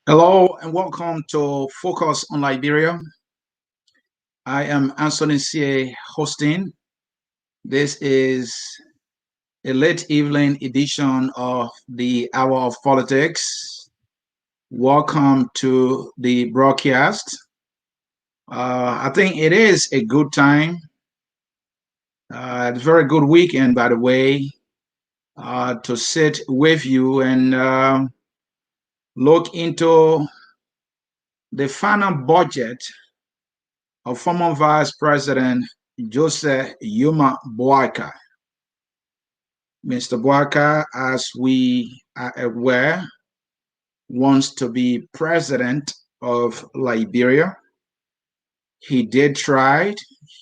Hello and welcome to Focus on Liberia. I am Ansony Sieh hosting. This is a late evening edition of the Hour of Politics. Welcome to the broadcast. I think it is a good time. It's a very good weekend, by the way, to sit with you and look into the final budget of former Vice President Joseph Yuma Boakai. Mr. Boakai, as we are aware, wants to be president of Liberia. He did try,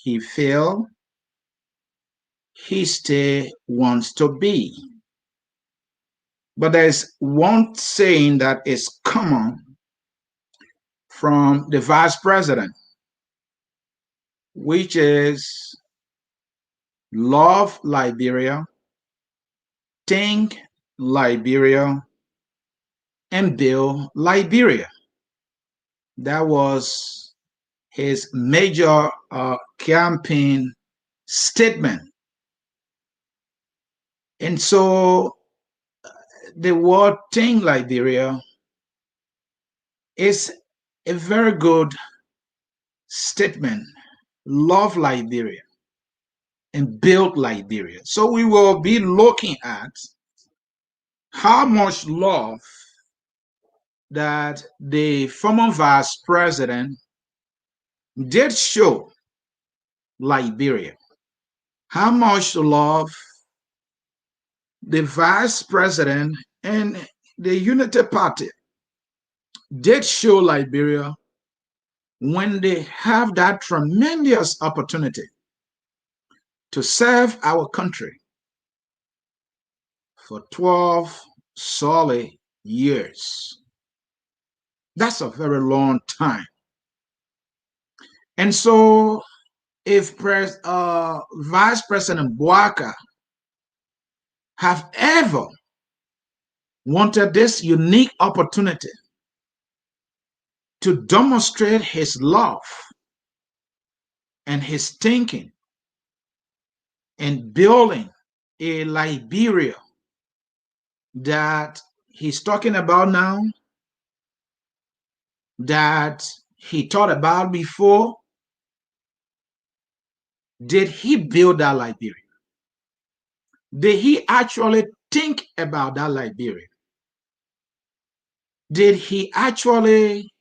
he failed, he still wants to be. But there's one saying that is common from the vice president, which is love Liberia, think Liberia, and build Liberia. That was his major campaign statement. And so the word think Liberia is a very good statement. Love Liberia and build Liberia. So we will be looking at how much love that the former vice president did show Liberia. How much love the vice president and the Unity Party did show Liberia when they have that tremendous opportunity to serve our country for 12 solid years. That's a very long time. And so if Vice President Boakai have ever wanted this unique opportunity to demonstrate his love and his thinking and building a Liberia that he's talking about now, that he thought about before, did he build that Liberia? Did he actually think about that Liberia? Did he actually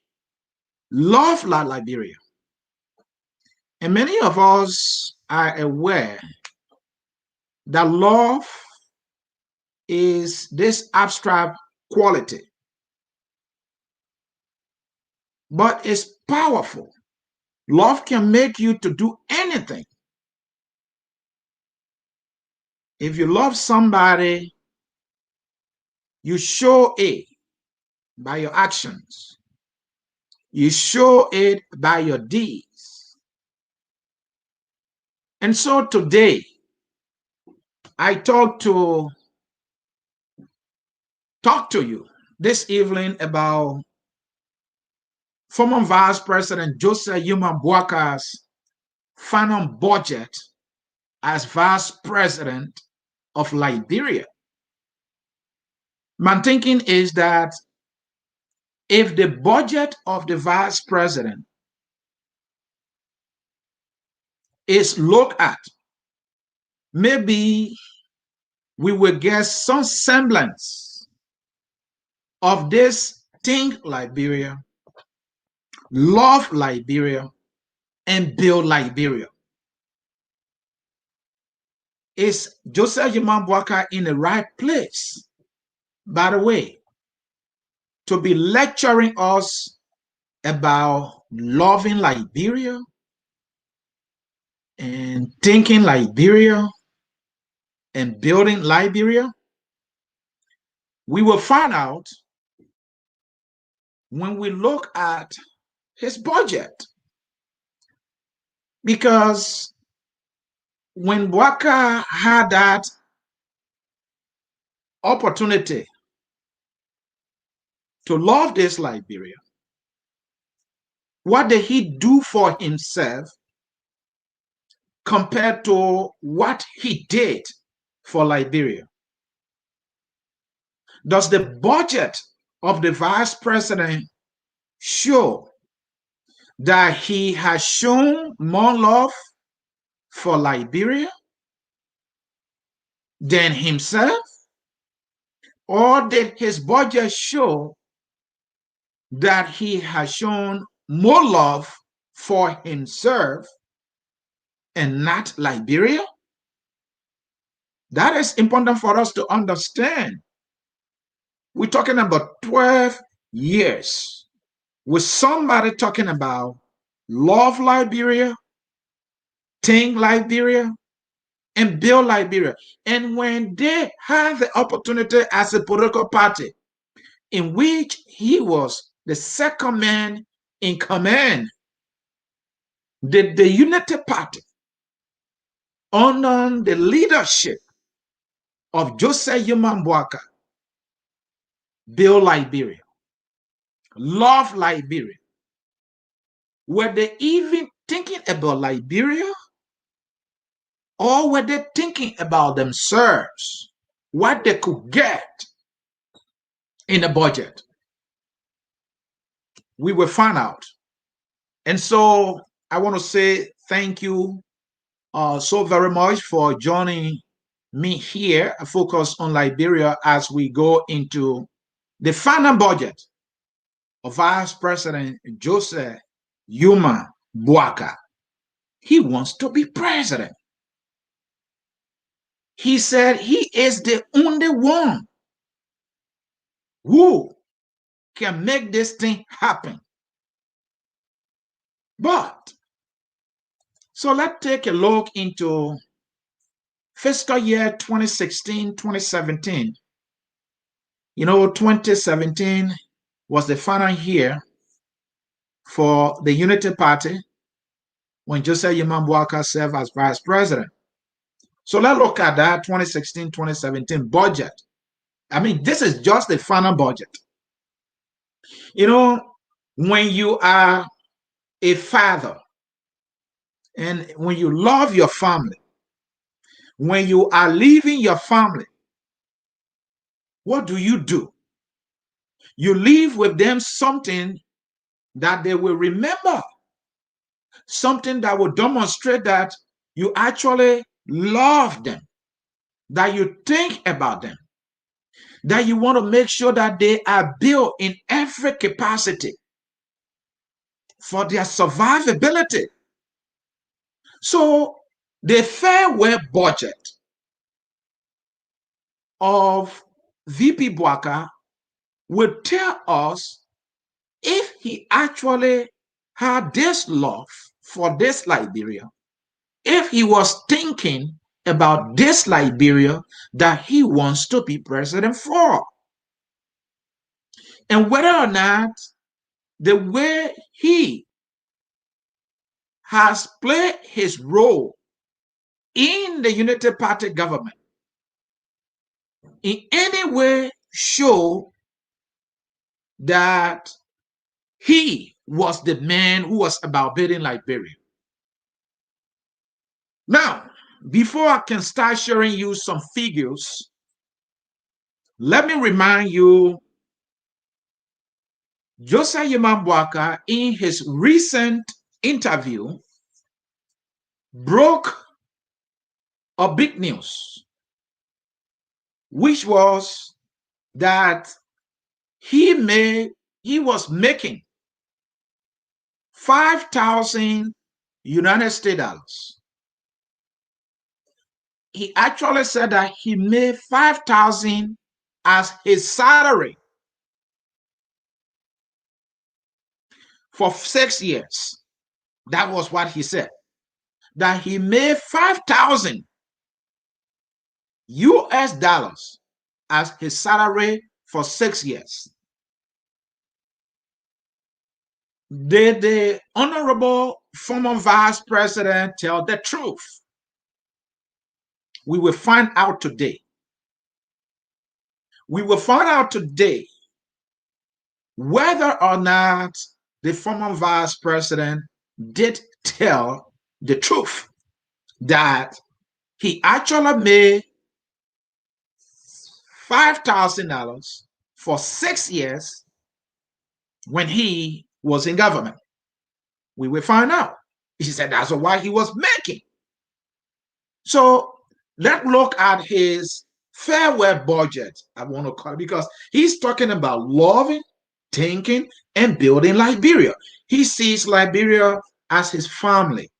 love that Liberia? And many of us are aware that love is this abstract quality, but it's powerful. Love can make you to do anything. If you love somebody, you show it by your actions. You show it by your deeds. And so today, I talk to you this evening about former Vice President Joseph Yuma Boakai's final budget as Vice President of Liberia. My thinking is that if the budget of the Vice President is looked at, maybe we will get some semblance of this think Liberia, love Liberia, and build Liberia. Is Joseph Yuma Boakai in the right place, by the way, to be lecturing us about loving Liberia and thinking Liberia and building Liberia? We will find out when we look at his budget. Because when Boakai had that opportunity to love this Liberia? What did he do for himself compared to what he did for Liberia? Does the budget of the vice president show that he has shown more love for Liberia than himself? Or did his budget show that he has shown more love for himself and not Liberia? That is important for us to understand. We're talking about 12 years with somebody talking about love Liberia, think Liberia, and build Liberia. And when they had the opportunity as a political party in which he was the second man in command, the Unity Party, under the leadership of Joseph Boakai, build Liberia, love Liberia. Were they even thinking about Liberia? Or were they thinking about themselves, what they could get in the budget? We will find out. And so I want to say thank you so very much for joining me here, focus on Liberia as we go into the final budget of Vice President Joseph Boakai. He wants to be president. He said he is the only one who can make this thing happen. But, so let's take a look into fiscal year 2016-2017. You know, 2017 was the final year for the Unity Party when Joseph Boakai served as vice president. So let's look at that 2016-2017 budget. I mean, this is just the final budget. You know, when you are a father and when you love your family, when you are leaving your family, what do? You leave with them something that they will remember, something that will demonstrate that you actually love them, that you think about them, that you want to make sure that they are built in every capacity for their survivability. So the farewell budget of VP Boakai will tell us if he actually had this love for this Liberia, if he was thinking about this Liberia that he wants to be president for, and whether or not the way he has played his role in the Unity Party government in any way show that he was the man who was about building Liberia. Now, before I can start sharing you some figures, let me remind you, Joseph Boakai, in his recent interview, broke a big news, which was that he was making 5,000 United States dollars. He actually said that he made 5,000 as his salary for 6 years. That was what he said, that he made 5,000 US dollars as his salary for 6 years. Did the honorable former vice president tell the truth? We will find out today. We will find out today whether or not the former vice president did tell the truth that he actually made $5,000 for 6 years when he was in government. We will find out. He said that's why he was making. So let's look at his farewell budget, I want to call it, because he's talking about loving, thinking, and building Liberia. He sees Liberia as his family.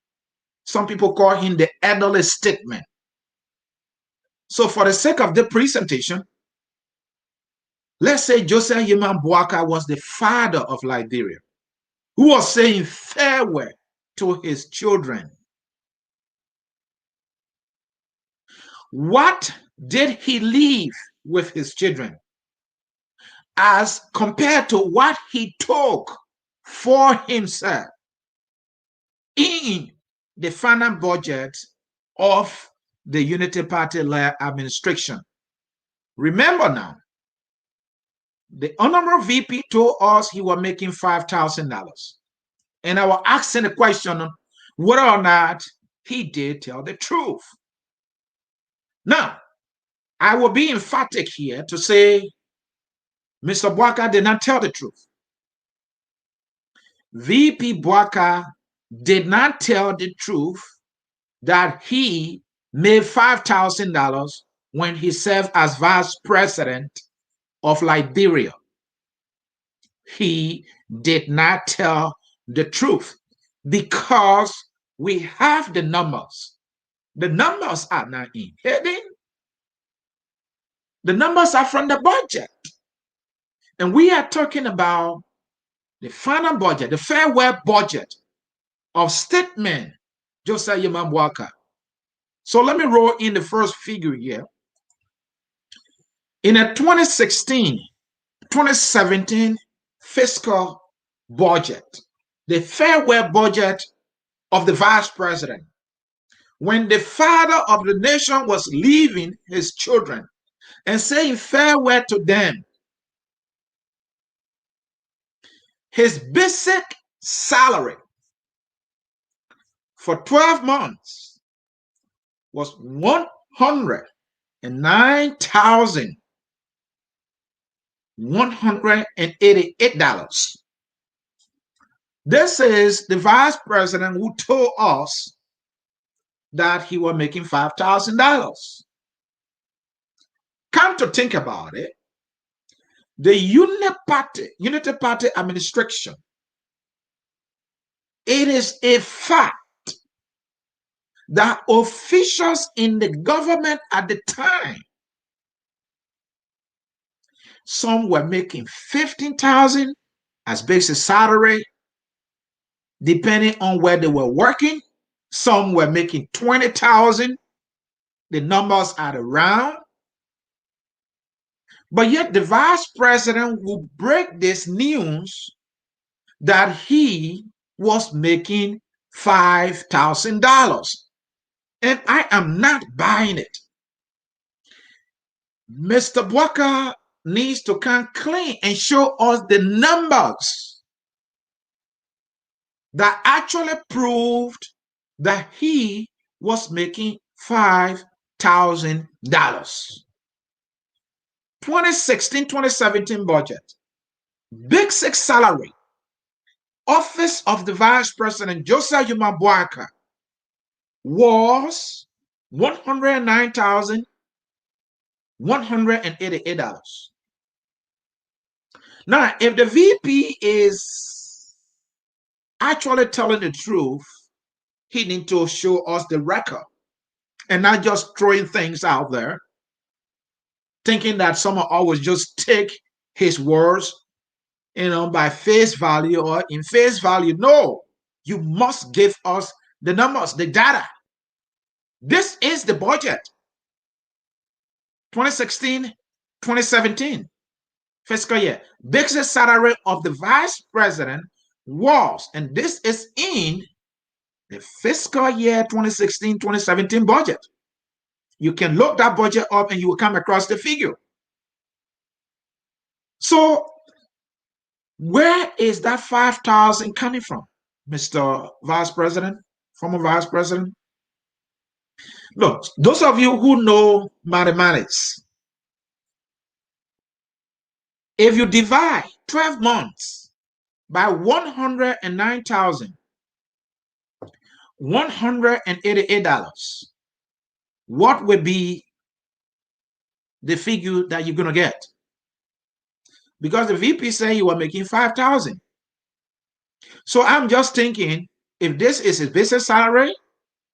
Some people call him the elderly statesman. So for the sake of the presentation, let's say Joseph Yeman Boakai was the father of Liberia, who was saying farewell to his children. What did he leave with his children as compared to what he took for himself in the final budget of the Unity Party-led administration? Remember now, the honorable VP told us he was making $5,000. And I was asking the question whether or not he did tell the truth. Now, I will be emphatic here to say Mr. Boakai did not tell the truth. VP Boakai did not tell the truth that he made $5,000 when he served as vice president of Liberia. He did not tell the truth because we have the numbers. The numbers are not in heading. The numbers are from the budget. And we are talking about the final budget, the farewell budget of statesman Joseph Yeman Boakai. So let me roll in the first figure here. In a 2016-2017 fiscal budget, the farewell budget of the vice president, when the father of the nation was leaving his children and saying farewell to them, his basic salary for 12 months was $109,188. This is the vice president who told us that he was making $5,000. Come to think about it, the Unity Party administration, it is a fact that officials in the government at the time, some were making $15,000 as basic salary, depending on where they were working. Some were making $20,000. The numbers are around. But yet the vice president will break this news that he was making $5,000. And I am not buying it. Mr. Boakai needs to come clean and show us the numbers that actually proved that he was making $5,000. 2016-2017 budget, basic salary, office of the vice president Joseph Yeman Boakai was $109,188. Now, if the VP is actually telling the truth, he needs to show us the record and not just throwing things out there, thinking that someone always just take his words, by face value or in face value. No, you must give us the numbers, the data. This is the budget. 2016-2017 fiscal year. Basic salary of the vice president was, and this is in the fiscal year 2016-2017 budget. You can look that budget up and you will come across the figure. So Where is that 5,000 coming from, Mr. Vice President, former Vice President? Look, those of you who know mathematics, if you divide 12 months by $109,188, what would be the figure that you're going to get? Because the VP said you were making 5,000. So I'm just thinking, if this is his business salary,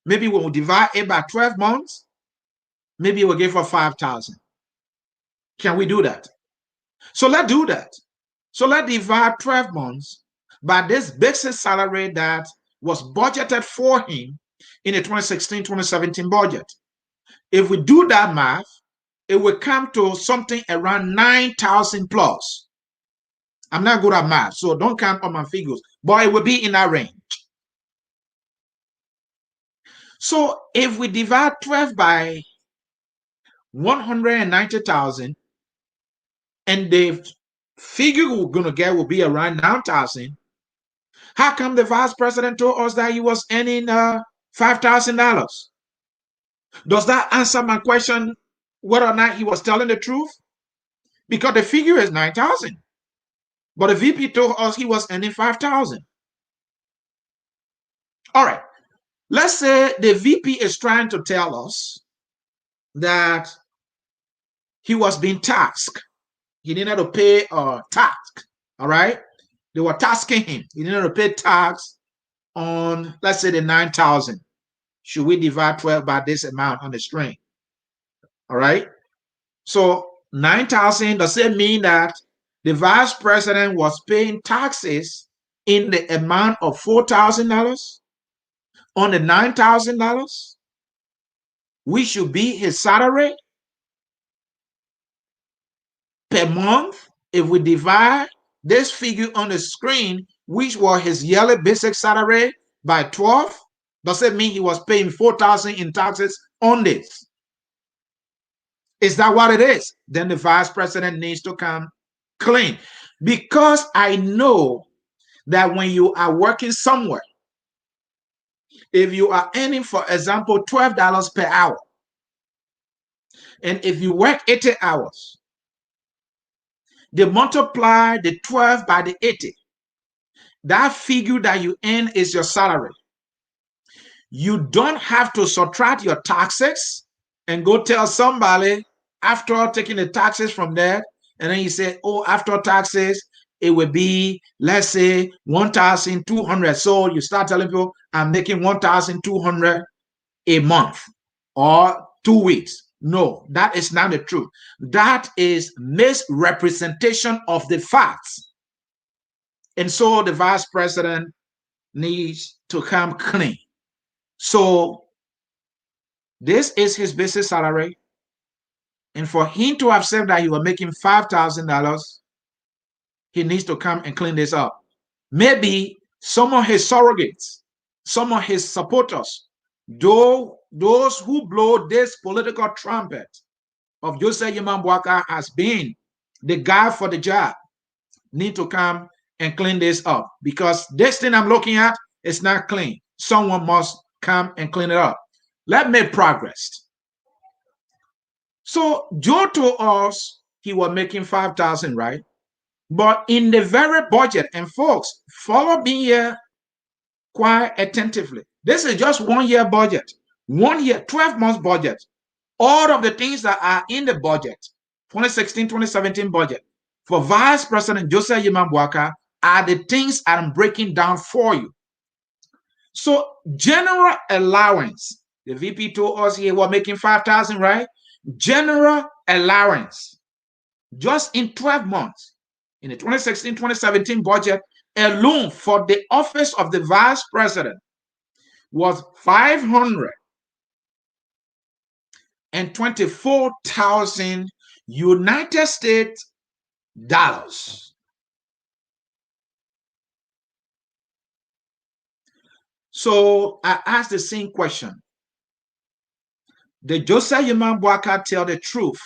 maybe we'll divide it by 12 months. Maybe we'll give her 5,000. Can we do that? So let's do that. So let's divide 12 months by this basic salary that was budgeted for him in the 2016-2017 budget. If we do that math, it will come to something around 9,000 plus. I'm not good at math, so don't count on my figures, but it will be in that range. So if we divide 12 by 190,000, and the figure we're going to get will be around 9,000, how come the vice president told us that he was earning $5,000? Does that answer my question whether or not he was telling the truth? Because the figure is 9,000, but the VP told us he was earning 5,000. All right, let's say the VP is trying to tell us that he was being taxed. He needed to pay a tax. All right, they were tasking him. He needed to pay tax on, let's say, the 9,000. Should we divide 12 by this amount on the string? All right. So 9,000, does it mean that the vice president was paying taxes in the amount of $4,000 on the $9,000? We should be his salary per month. If we divide this figure on the screen, which was his yearly basic salary, by 12, does it mean he was paying 4,000 in taxes on this? Is that what it is? Then the vice president needs to come clean. Because I know that when you are working somewhere, if you are earning, for example, $12 per hour, and if you work 80 hours, they multiply the 12 by the 80. That figure that you earn is your salary. You don't have to subtract your taxes and go tell somebody after taking the taxes from there, and then you say, oh, after taxes, it will be, let's say, 1,200. So you start telling people, I'm making 1,200 a month or 2 weeks. No, that is not the truth. That is misrepresentation of the facts. And so the vice president needs to come clean. So this is his basic salary. And for him to have said that he was making $5,000, he needs to come and clean this up. Maybe some of his surrogates, some of his supporters, those who blow this political trumpet of Joseph Boakai as being the guy for the job, need to come and clean this up, because this thing I'm looking at is not clean. Someone must come and clean it up. Let's make progress. So Joe told us he was making 5,000, right? But in the very budget, and folks, follow me here quite attentively. This is just 1 year budget, 1 year, 12 months budget. All of the things that are in the budget, 2016-2017 budget, for Vice President Joseph Boakai are the things I'm breaking down for you. So general allowance, the VP told us he was making 5,000, right? General allowance, just in 12 months, in the 2016-2017 budget alone for the office of the vice president was $524,000 United States dollars. So I asked the same question. Did Joseph Boakai tell the truth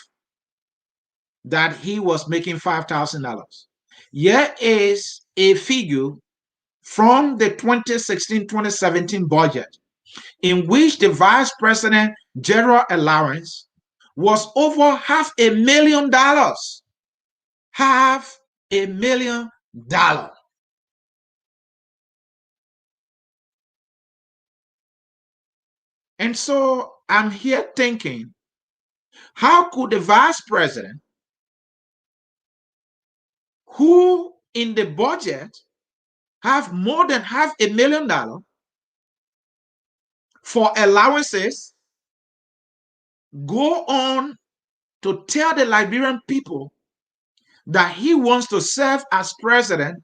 that he was making $5,000? Here is a figure from the 2016-2017 budget in which the vice president general allowance was over $500,000. $500,000. And so I'm here thinking, how could the vice president, who in the budget have more than $500,000 for allowances, go on to tell the Liberian people that he wants to serve as president,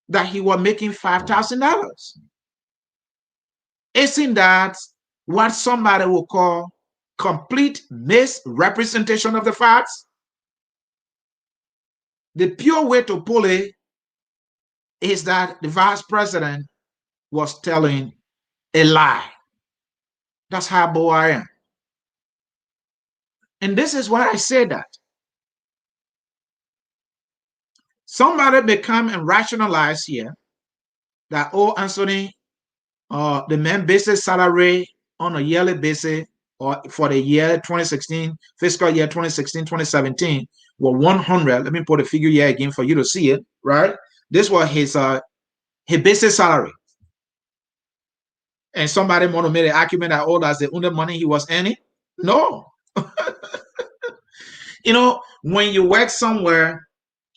that he was making $5,000? Isn't that what somebody will call complete misrepresentation of the facts? The pure way to pull it is that the vice president was telling a lie. That's how bold I am. And this is why I say that. Somebody may come and rationalize here that, oh, Ansony, the man basic salary on a yearly basis or for the year 2016, fiscal year 2016, 2017, were 100. Let me put a figure here again for you to see it, right? This was his basic salary. And somebody want to make an argument that, oh, that's the only money he was earning. No. You know, when you work somewhere,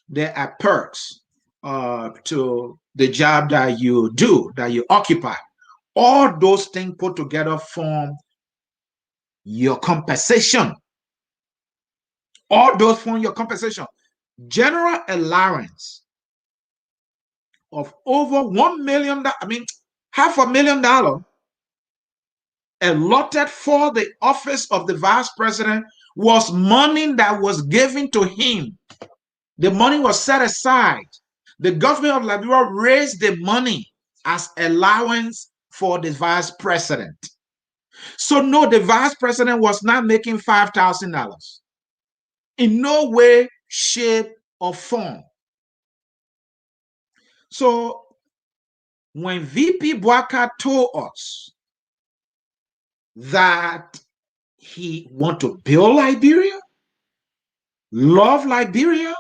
there are perks to the job that you do, that you occupy. All those things put together form your compensation. All those form your compensation. General allowance of over $1 million, $500,000 allotted for the office of the vice president was money that was given to him. The money was set aside. The government of Liberia raised the money as allowance for the vice president. So no, the vice president was not making $5,000 in no way, shape, or form. So when VP Boakai told us that he want to build Liberia, love Liberia,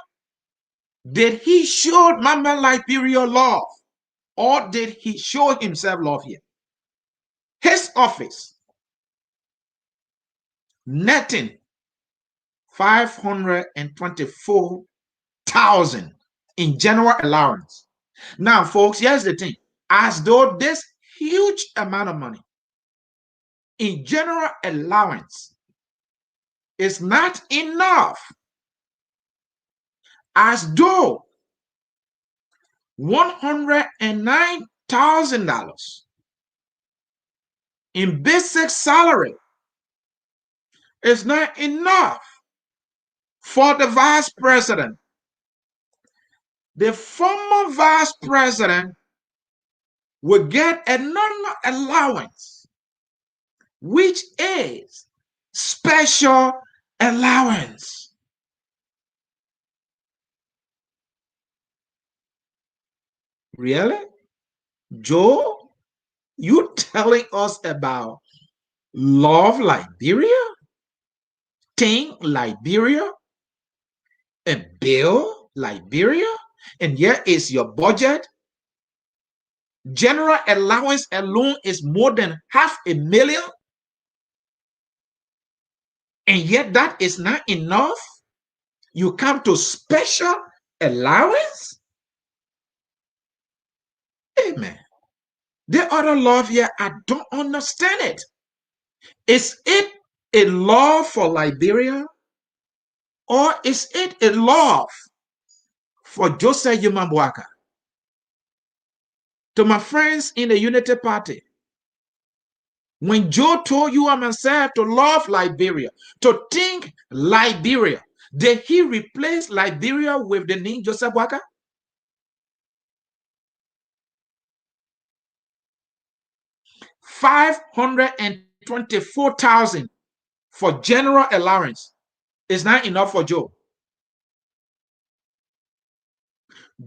did he show Mama Liberia love, or did he show himself love here? His office netting 524,000 in general allowance. Now, folks, here's the thing. As though this huge amount of money in general allowance is not enough, as though $109,000 in basic salary is not enough for the vice president. The former vice president will get another allowance, which is special allowance. Really? Joe, you telling us about love Liberia, think Liberia, and build Liberia, and here is your budget. General allowance alone is more than $500,000, and yet that is not enough. You come to special allowance? Amen. The other love here, I don't understand it. Is it a love for Liberia, or is it a love for Joseph Boakai? To my friends in the Unity Party, when Joe told you and myself to love Liberia, to think Liberia, did he replace Liberia with the name Joseph Boakai? $524,000 for general allowance is not enough for Joe.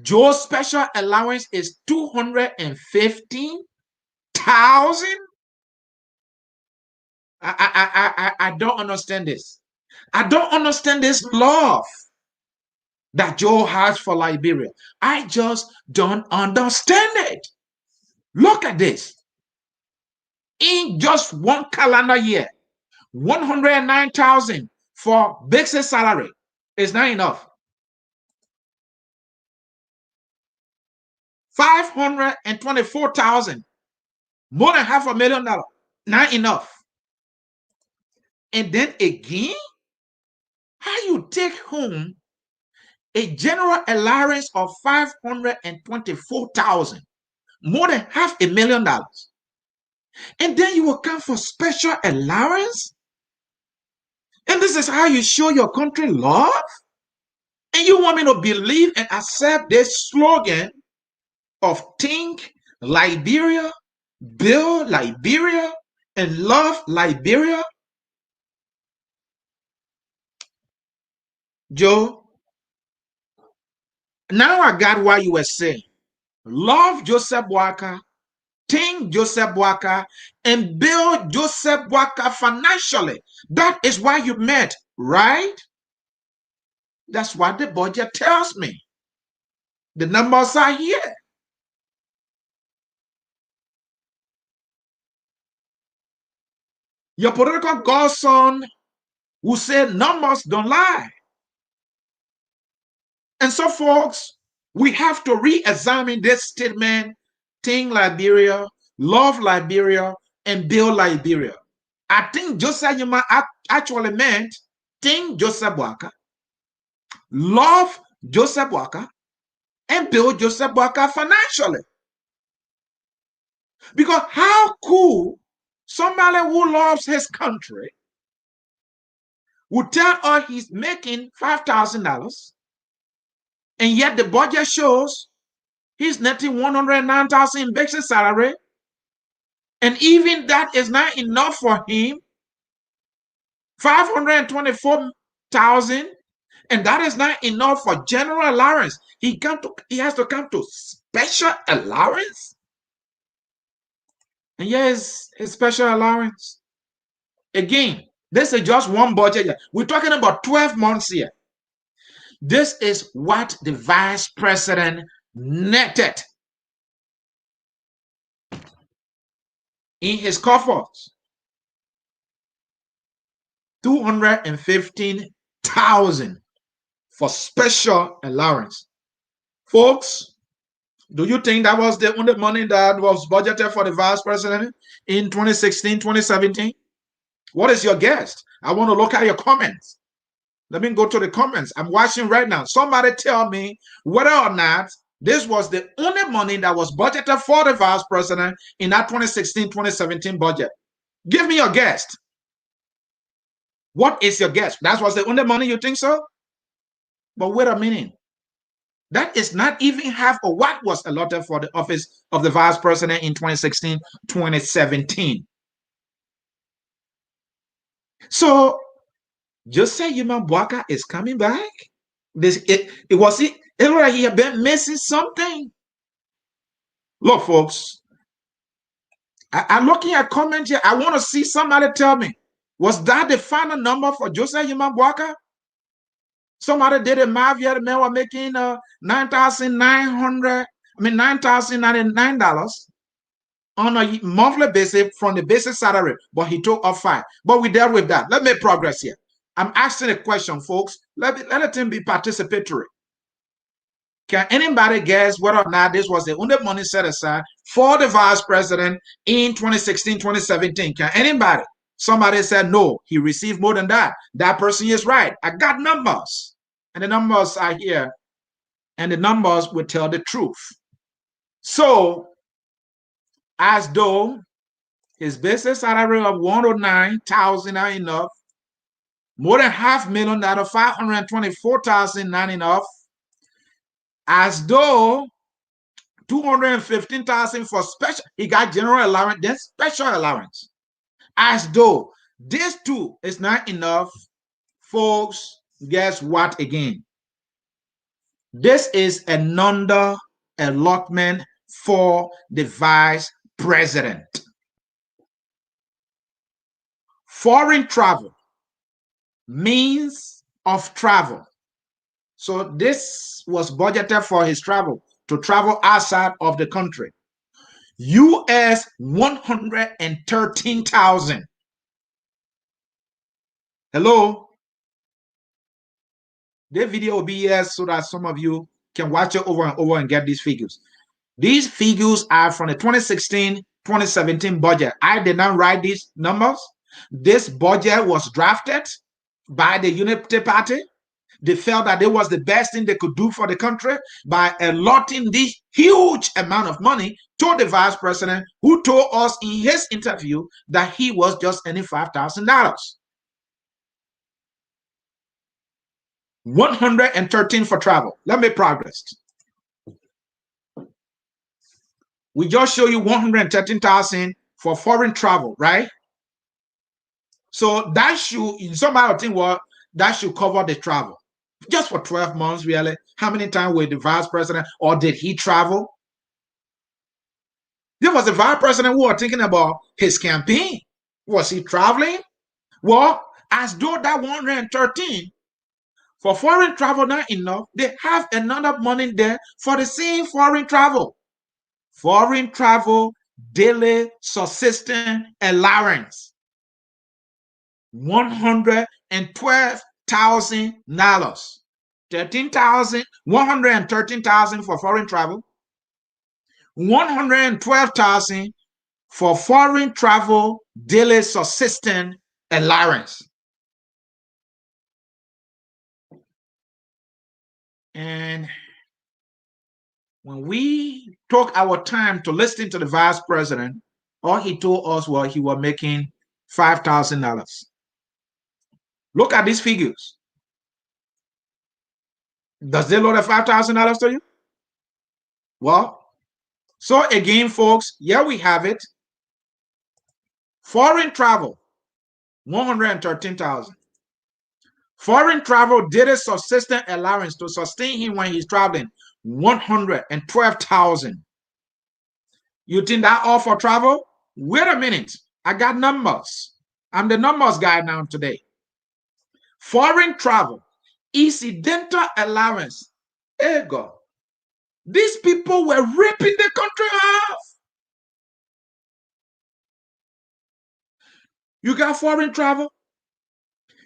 Joe's special allowance is 215,000. I don't understand this. I don't understand this love that Joe has for Liberia. I just don't understand it. Look at this. In just one calendar year, 109,000 for basic salary is not enough. 524,000, more than $500,000, not enough. And then again, how you take home a general allowance of 524,000, more than $500,000, and then you will come for special allowance? And this is how you show your country love? And you want me to believe and accept this slogan of think Liberia, build Liberia, and love Liberia? Joe, now I got what you were saying. Love Joseph Boakai, think Joseph Boakai, and build Joseph Boakai financially. That is why you met, right? That's what the budget tells me. The numbers are here. Your political godson who said numbers don't lie. And so, folks, we have to re-examine this statement, think Liberia, love Liberia, and build Liberia. I think Joseph Yuma actually meant think Joseph Boakai, love Joseph Boakai, and build Joseph Boakai financially. Because how cool somebody who loves his country would tell us he's making $5,000, and yet the budget shows he's netting 109,000 in basic salary, and even that is not enough for him. 524,000, and that is not enough for general allowance. He has to come to special allowance. And yes, his special allowance. Again, this is just one budget. We're talking about 12 months here. This is what the vice president netted in his coffers. 215,000 for special allowance. Folks, do you think that was the only money that was budgeted for the vice president in 2016, 2017? What is your guess? I want to look at your comments. Let me go to the comments. I'm watching right now. Somebody tell me whether or not this was the only money that was budgeted for the vice president in that 2016, 2017 budget. Give me your guess. What is your guess? That was the only money you think so? But wait a minute. That is not even half of what was allotted for the office of the vice president in 2016, 2017. So Joseph Boakai is coming back. It looked like he had been missing something. Look, folks, I'm looking at comments here. I want to see somebody tell me, was that the final number for Joseph Boakai? Somebody did a math here. The man was making $9,099 on a monthly basis from the basic salary, but he took off 5. But we dealt with that. Let me progress here. I'm asking a question, folks. Let it be participatory. Can anybody guess whether or not this was the only money set aside for the vice president in 2016, 2017? Can anybody? Somebody said no, he received more than that. That person is right. I got numbers, and the numbers are here, and the numbers will tell the truth. So, as though his basic salary of 109,000 are enough, more than $500,000 out of 524,000 not enough, as though 215,000 for special, he got general allowance, then special allowance. As though this two is not enough, folks, guess what again? This is another allotment for the vice president. Foreign travel, means of travel. So this was budgeted for his travel, to travel outside of the country. US 113,000. Hello? The video will be here so that some of you can watch it over and over and get these figures. These figures are from the 2016-2017 budget. I did not write these numbers. This budget was drafted by the Unity Party. They felt that it was the best thing they could do for the country by allotting this huge amount of money to the vice president, who told us in his interview that he was just earning $5,000. 113 for travel. Let me progress. We just show you 113,000 for foreign travel, right? So that should, somebody think, well, that should cover the travel. Just for 12 months, really. How many times were the vice president, or did he travel? There was the vice president who was thinking about his campaign. Was he traveling? Well, as though that 113 for foreign travel not enough, they have another money there for the same foreign travel. Foreign travel daily subsistence allowance, $112,000. 113,000 for foreign travel, 112,000 for foreign travel daily subsistence allowance. And when we took our time to listen to the vice president, all he told us was he was making $5,000. Look at these figures. Does they load at $5,000 to you? Well, so again, folks, here we have it. Foreign travel, 113,000. Foreign travel daily subsistence allowance to sustain him when he's traveling, 112,000. You think that all for travel? Wait a minute. I got numbers. I'm the numbers guy now today. Foreign travel, incidental allowance. Hey God. These people were ripping the country off. You got foreign travel.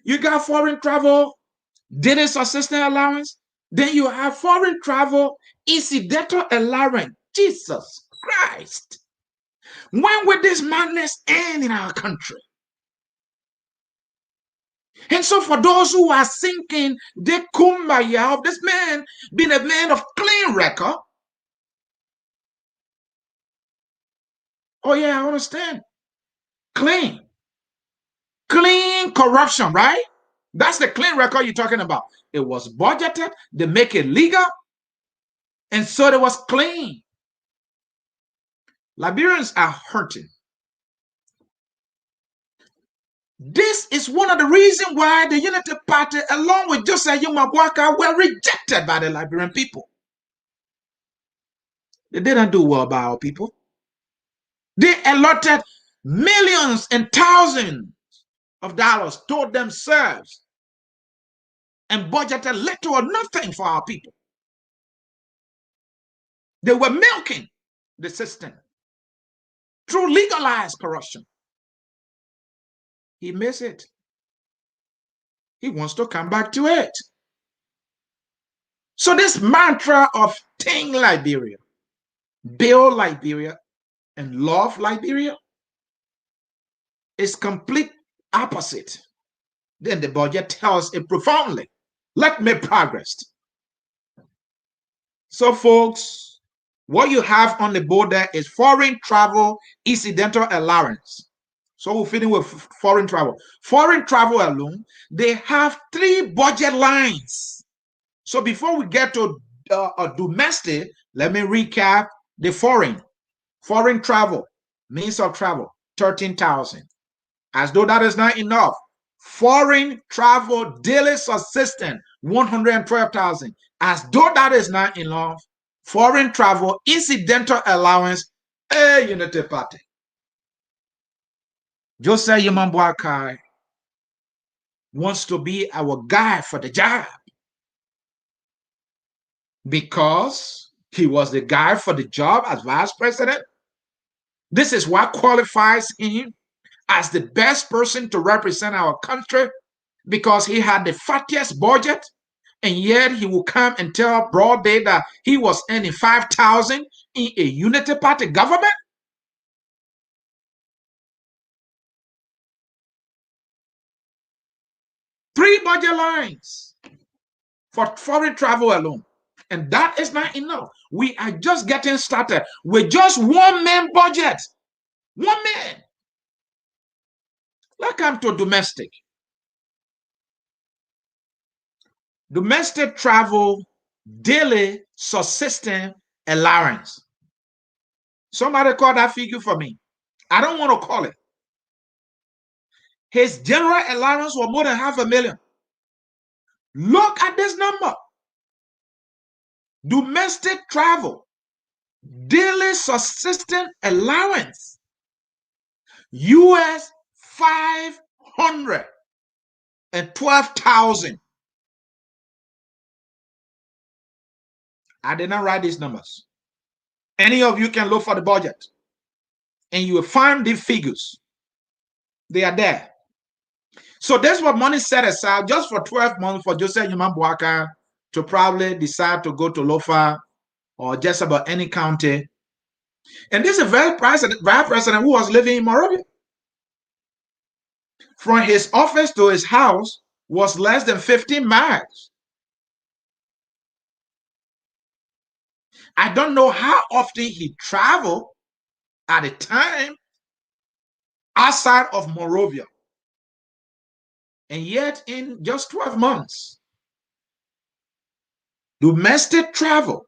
You got foreign travel daily subsistence allowance. Then you have foreign travel incidental allowance. Jesus Christ. When will this madness end in our country? And so for those who are thinking the kumbaya of this man being a man of clean record, oh yeah, I understand. Clean corruption, right? That's the clean record you're talking about. It was budgeted, they make it legal, and so it was clean. Liberians are hurting. This is one of the reasons why the Unity Party, along with Joseph Boakai, were rejected by the Liberian people. They didn't do well by our people. They allotted millions and thousands of dollars to themselves and budgeted little or nothing for our people. They were milking the system through legalized corruption. He missed it. He wants to come back to it. So this mantra of Think Liberia, Build Liberia, and Love Liberia is complete opposite. Then the budget tells it profoundly. Let me progress. So folks, what you have on the board there is foreign travel incidental allowance. So we're feeding with foreign travel. Foreign travel alone, they have 3 budget lines. So before we get to domestic, let me recap the foreign travel, means of travel, 13,000. As though that is not enough. Foreign travel daily subsistence, 112,000. As though that is not enough, foreign travel, incidental allowance, a unity party. Joseph Yaman Boakai wants to be our guy for the job because he was the guy for the job as vice president. This is what qualifies him as the best person to represent our country because he had the fattiest budget, and yet he will come and tell broad day that he was earning 5,000 in a unity party government. Three budget lines for foreign travel alone. And that is not enough. We are just getting started with just one man budget. One man. Let's come to domestic. Domestic travel daily subsistence allowance. Somebody call that figure for me. I don't want to call it. His general allowance was more than $500,000. Look at this number. Domestic travel daily subsistence allowance US 512,000. I did not write these numbers. Any of you can look for the budget and you will find these figures. They are there. So that's what money set aside just for 12 months for Joseph Yaman Boakai to probably decide to go to Lofa or just about any county. And this is a vice president who was living in Monrovia. From his office to his house was less than 15 miles. I don't know how often he traveled at a time outside of Monrovia. And yet in just 12 months, domestic travel,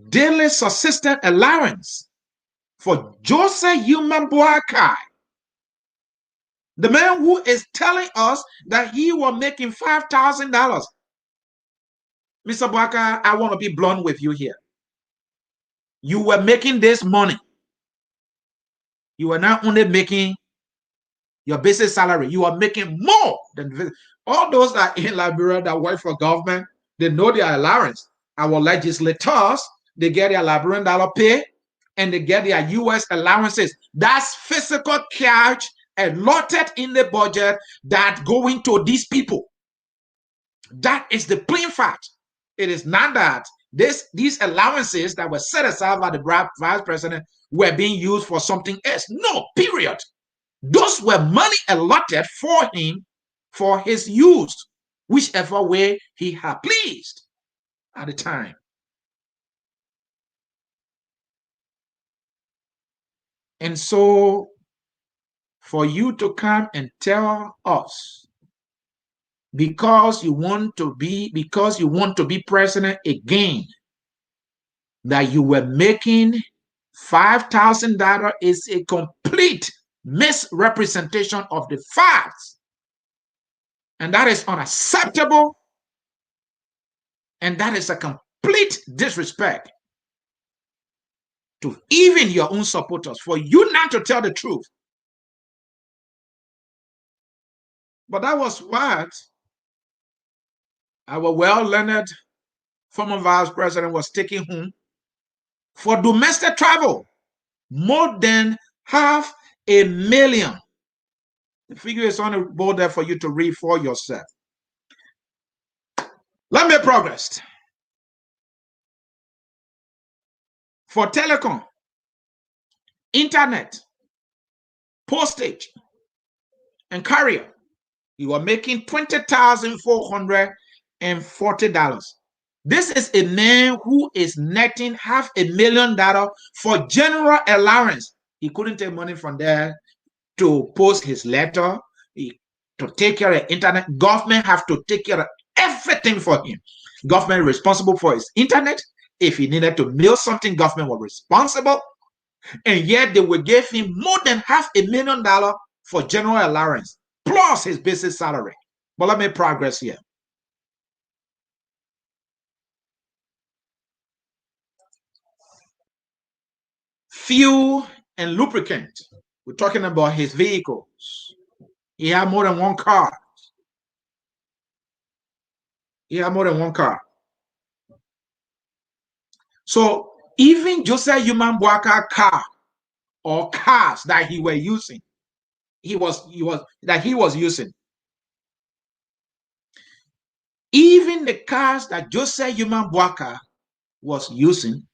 daily subsistence allowance for Joseph Yaman Boakai, the man who is telling us that he was making $5,000. Mr. Boakai, I want to be blunt with you here. You were making this money. You were not only making your basic salary, you are making more than all those that in Liberia that work for government. They know their allowance. Our legislators, they get their Liberian dollar pay and they get their US allowances. That's physical cash allotted in the budget that going to these people. That is the plain fact. It is not that these allowances that were set aside by the vice president were being used for something else. No, period. Those were money allotted for him for his use, whichever way he had pleased at the time. And so for you to come and tell us because you want to be president again, that you were making $5,000 is a complete misrepresentation of the facts. And that is unacceptable. And that is a complete disrespect to even your own supporters for you not to tell the truth. But that was what our well-learned former vice president was taking home for domestic travel. More than $500,000. The figure is on the board there for you to read for yourself. Let me progress. For telecom, internet, postage, and carrier, you are making $20,440. This is a man who is netting $500,000 for general allowance. He couldn't take money from there to post his letter, to take care of internet. Government have to take care of everything for him. Government responsible for his internet. If he needed to mail something, government was responsible. And yet they will give him more than $500,000 for general allowance, plus his basic salary. But let me progress here. fuel and lubricant. We're talking about his vehicles. He had more than one car. He had more than one car. So even Joseph Human Boakai car or cars that he was using, he was using. Even the cars that Joseph Human Boakai was using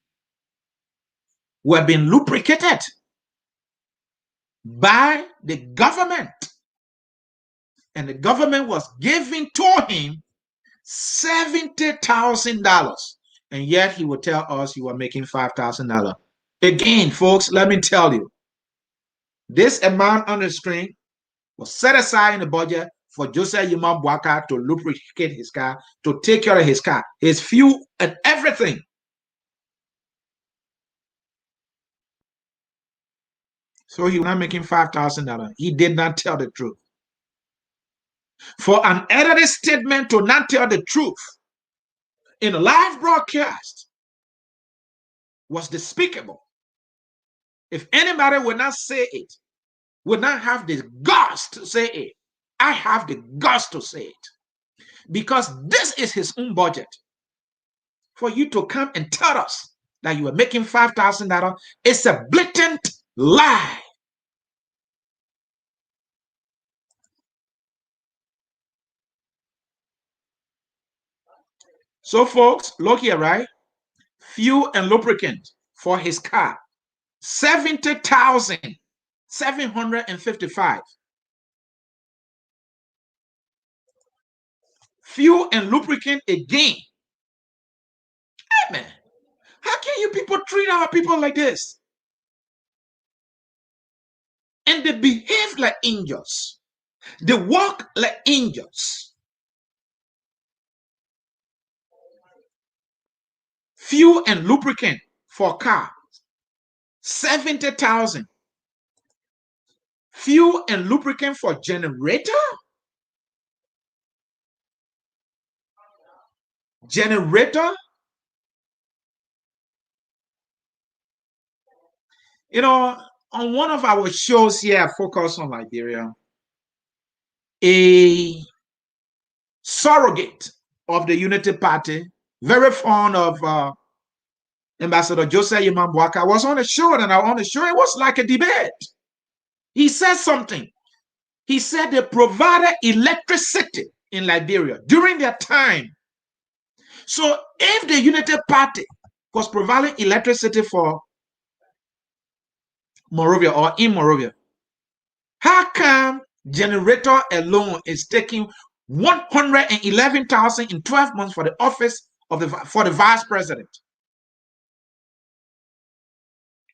were being lubricated by the government. And the government was giving to him $70,000. And yet he would tell us he was making $5,000. Again, folks, let me tell you, this amount on the screen was set aside in the budget for Joseph Human Boakai to lubricate his car, to take care of his car, his fuel, and everything. So he was not making $5,000. He did not tell the truth. For an edited statement to not tell the truth in a live broadcast was despicable. If anybody would not say it, would not have the guts to say it, I have the guts to say it. Because this is his own budget. For you to come and tell us that you are making $5,000, it's a blatant lie. So, folks, look here, right? Fuel and lubricant for his car, 70,755. Fuel and lubricant again. Hey, man, how can you people treat our people like this? And they behave like angels. They walk like angels. Fuel and lubricant for car, 70,000. Fuel and lubricant for generator? Generator? You know, on one of our shows here, Focus on Liberia, a surrogate of the Unity Party, very fond of Ambassador Joseph Human Boakai, was on the show, and on the show, it was like a debate. He said something. He said they provided electricity in Liberia during their time. So if the Unity Party was providing electricity for Monrovia or in Monrovia, how come generator alone is taking 111,000 in 12 months for the office of the vice president?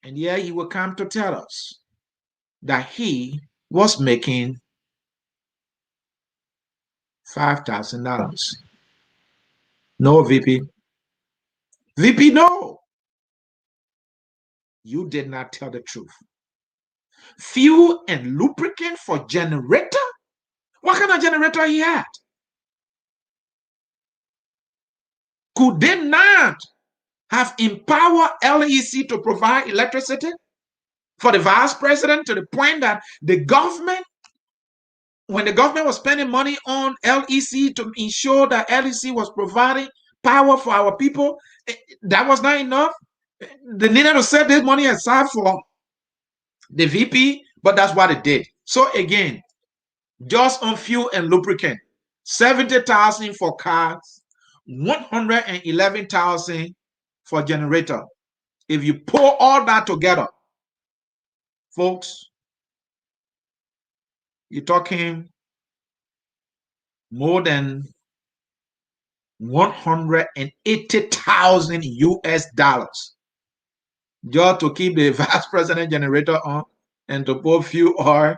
And here he will come to tell us that he was making $5,000. No, VP. VP, no. You did not tell the truth. Fuel and lubricant for generator? What kind of generator he had? Could they not have empowered LEC to provide electricity for the vice president, to the point that the government, when the government was spending money on LEC to ensure that LEC was providing power for our people, that was not enough? They needed to set this money aside for the VP, but that's what it did. So again, just on fuel and lubricant, 70,000 for cars, 111,000 for generator. If you pour all that together, folks, you're talking more than 180,000 US dollars just to keep the vice president generator on and to pour fuel oil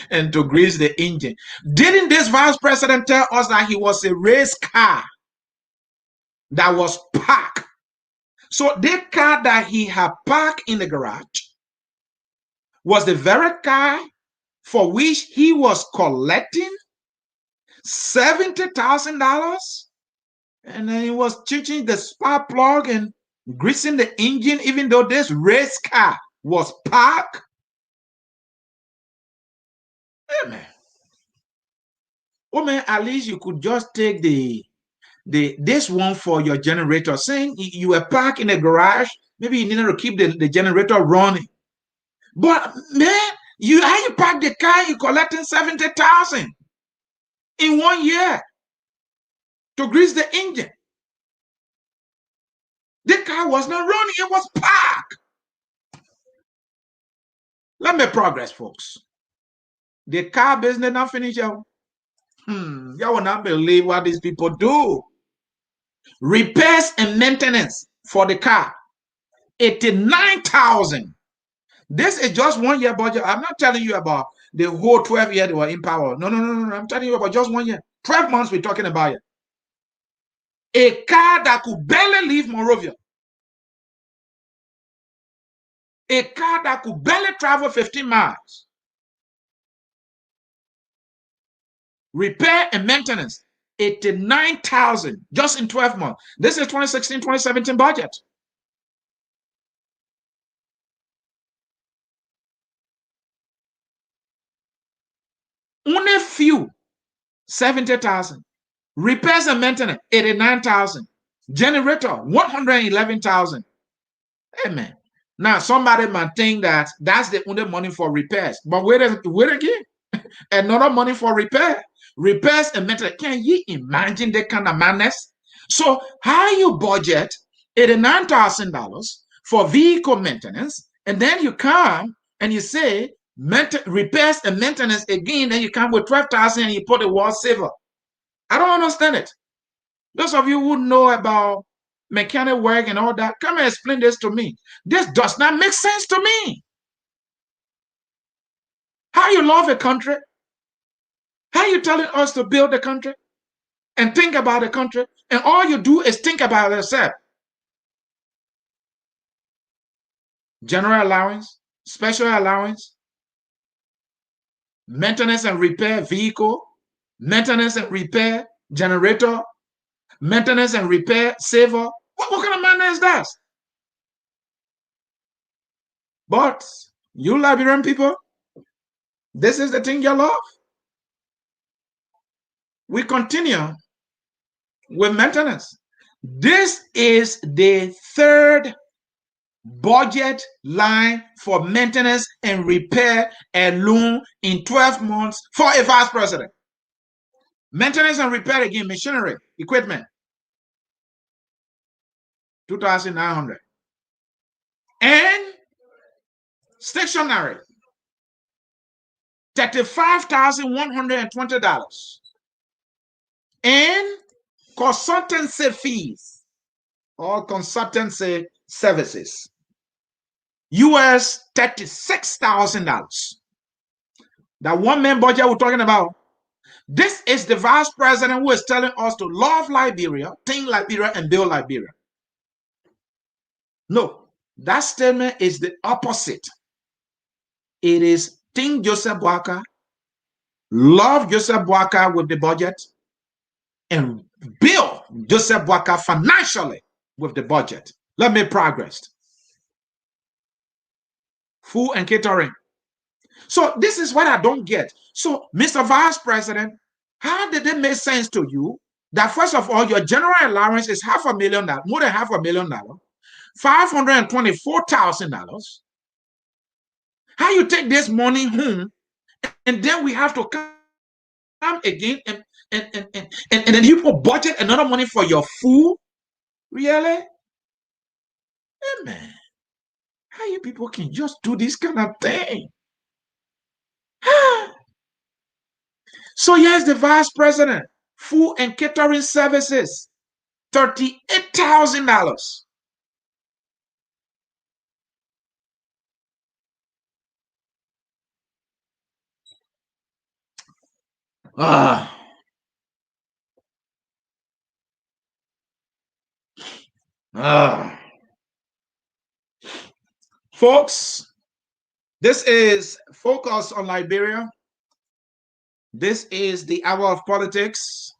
and to grease the engine. Didn't this vice president tell us that he was a race car that was parked? So the car that he had parked in the garage was the very car for which he was collecting $70,000, and then he was changing the spark plug and greasing the engine, even though this race car was parked. Hey, man. Oh man, at least you could just take this one for your generator. Saying you were parked in a garage, maybe you needed to keep the generator running. But man, how you park the car, you collecting 70,000 in 1 year to grease the engine. The car was not running, it was parked. Let me progress, folks. The car business not finished, y'all. Y'all will not believe what these people do. Repairs and maintenance for the car, 89,000. This is just 1 year budget. I'm not telling you about the whole 12 years they were in power. No. I'm telling you about just 1 year. 12 months we're talking about it. A car that could barely leave Monrovia. A car that could barely travel 15 miles. Repair and maintenance, 89,000 just in 12 months. This is 2016, 2017 budget. Only few, 70,000. Repairs and maintenance, 89,000. Generator, 111,000. Amen. Now, somebody might think that that's the only money for repairs. But wait again. Another money for repairs and maintenance. Can you imagine that kind of madness? So how you budget $89,000 for vehicle maintenance, and then you come and you say repairs and maintenance again, then you come with 12,000 and you put a wall saver. I don't understand it. Those of you who know about mechanic work and all that, come and explain this to me. This does not make sense to me. How you love a country? How you telling us to build the country and think about the country, and all you do is think about yourself? General allowance, special allowance, maintenance and repair vehicle, maintenance and repair generator, maintenance and repair saver. What kind of madness is that? But you Liberian people, this is the thing you love. We continue with maintenance. This is the third budget line for maintenance and repair alone in 12 months for a vice president. Maintenance and repair again, machinery, equipment, 2,900. And stationery, $35,120. And consultancy fees or consultancy services, US $36,000. That 1 man budget we're talking about. This is the vice president who is telling us to love Liberia, think Liberia, and build Liberia. No, that statement is the opposite. It is think Joseph Boakai, love Joseph Boakai with the budget, and build Joseph Boakai financially with the budget. Let me progress. Food and catering. So this is what I don't get. So, Mr. Vice President, how did it make sense to you that first of all, your general allowance is $500,000, more than $500,000, $524,000? How you take this money home, and then we have to come again and then you put budget another money for your food? Really? Hey, man, how you people can just do this kind of thing? So here's the vice president, food and catering services, $38,000. Ah. Ah. Folks, this is Focus on Liberia. This is the hour of politics.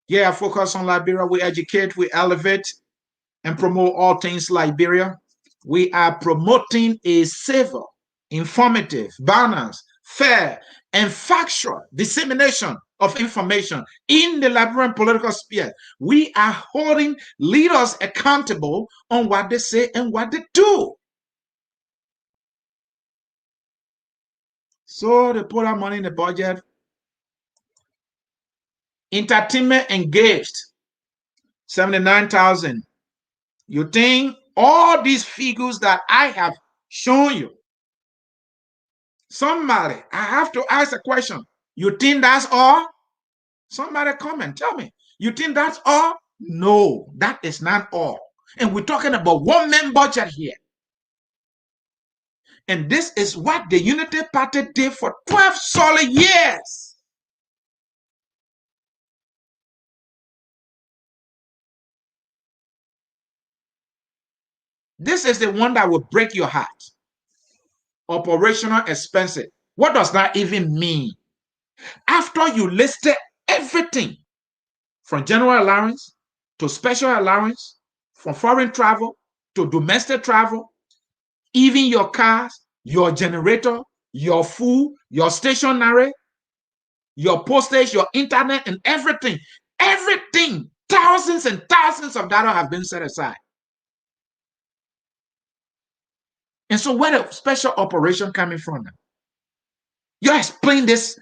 Yeah, Focus on Liberia. We educate, we elevate, and promote all things Liberia. We are promoting a civil, informative, balanced, fair, and factual dissemination of information in the Liberian political sphere. We are holding leaders accountable on what they say and what they do. So they put our money in the budget. Entertainment engaged, 79,000. You think all these figures that I have shown you, somebody, I have to ask a question. You think that's all? Somebody come and tell me. You think that's all? No, that is not all. And we're talking about 1 man budget here. And this is what the Unity Party did for 12 solid years. This is the one that will break your heart. Operational expenses. What does that even mean? After you listed everything from general allowance to special allowance, from foreign travel to domestic travel, even your cars, your generator, your food, your stationery, your postage, your internet, and everything, thousands and thousands of dollars have been set aside. And so where the special operation coming from now? You explain this,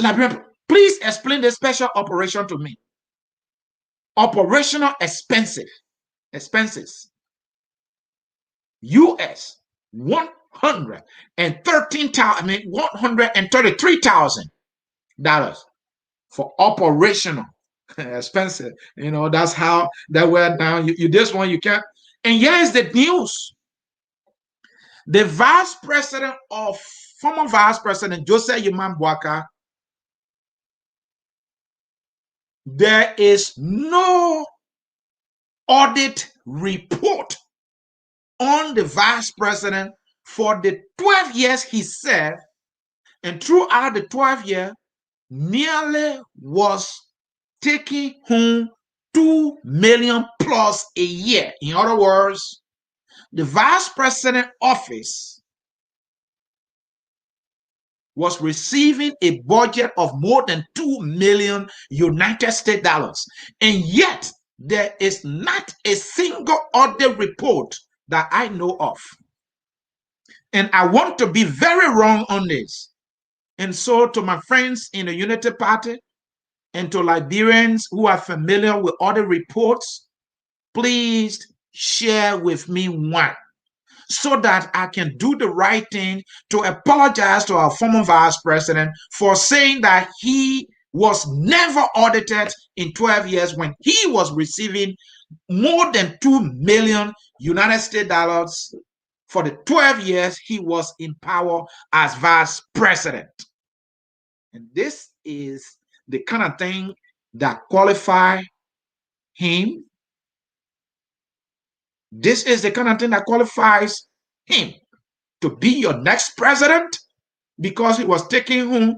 Liberian, please explain the special operation to me. Operational expenses. US $133,000 for operational expenses. You know, that's how that went down. You this one you can't. And here is the news. The former vice president Joseph Boakai, there is no audit report on the vice president for the 12 years he served, and throughout the 12 years, nearly was taking home 2 million plus a year. In other words, the vice president office was receiving a budget of more than 2 million United States dollars. And yet, there is not a single audit report that I know of. And I want to be very wrong on this. And so to my friends in the Unity Party and to Liberians who are familiar with audit reports, please share with me one so that I can do the right thing to apologize to our former vice president for saying that he was never audited in 12 years when he was receiving more than 2 million United States dollars for the 12 years he was in power as vice president. And this is the kind of thing that qualify him. This is the kind of thing that qualifies him to be your next president, because he was taking home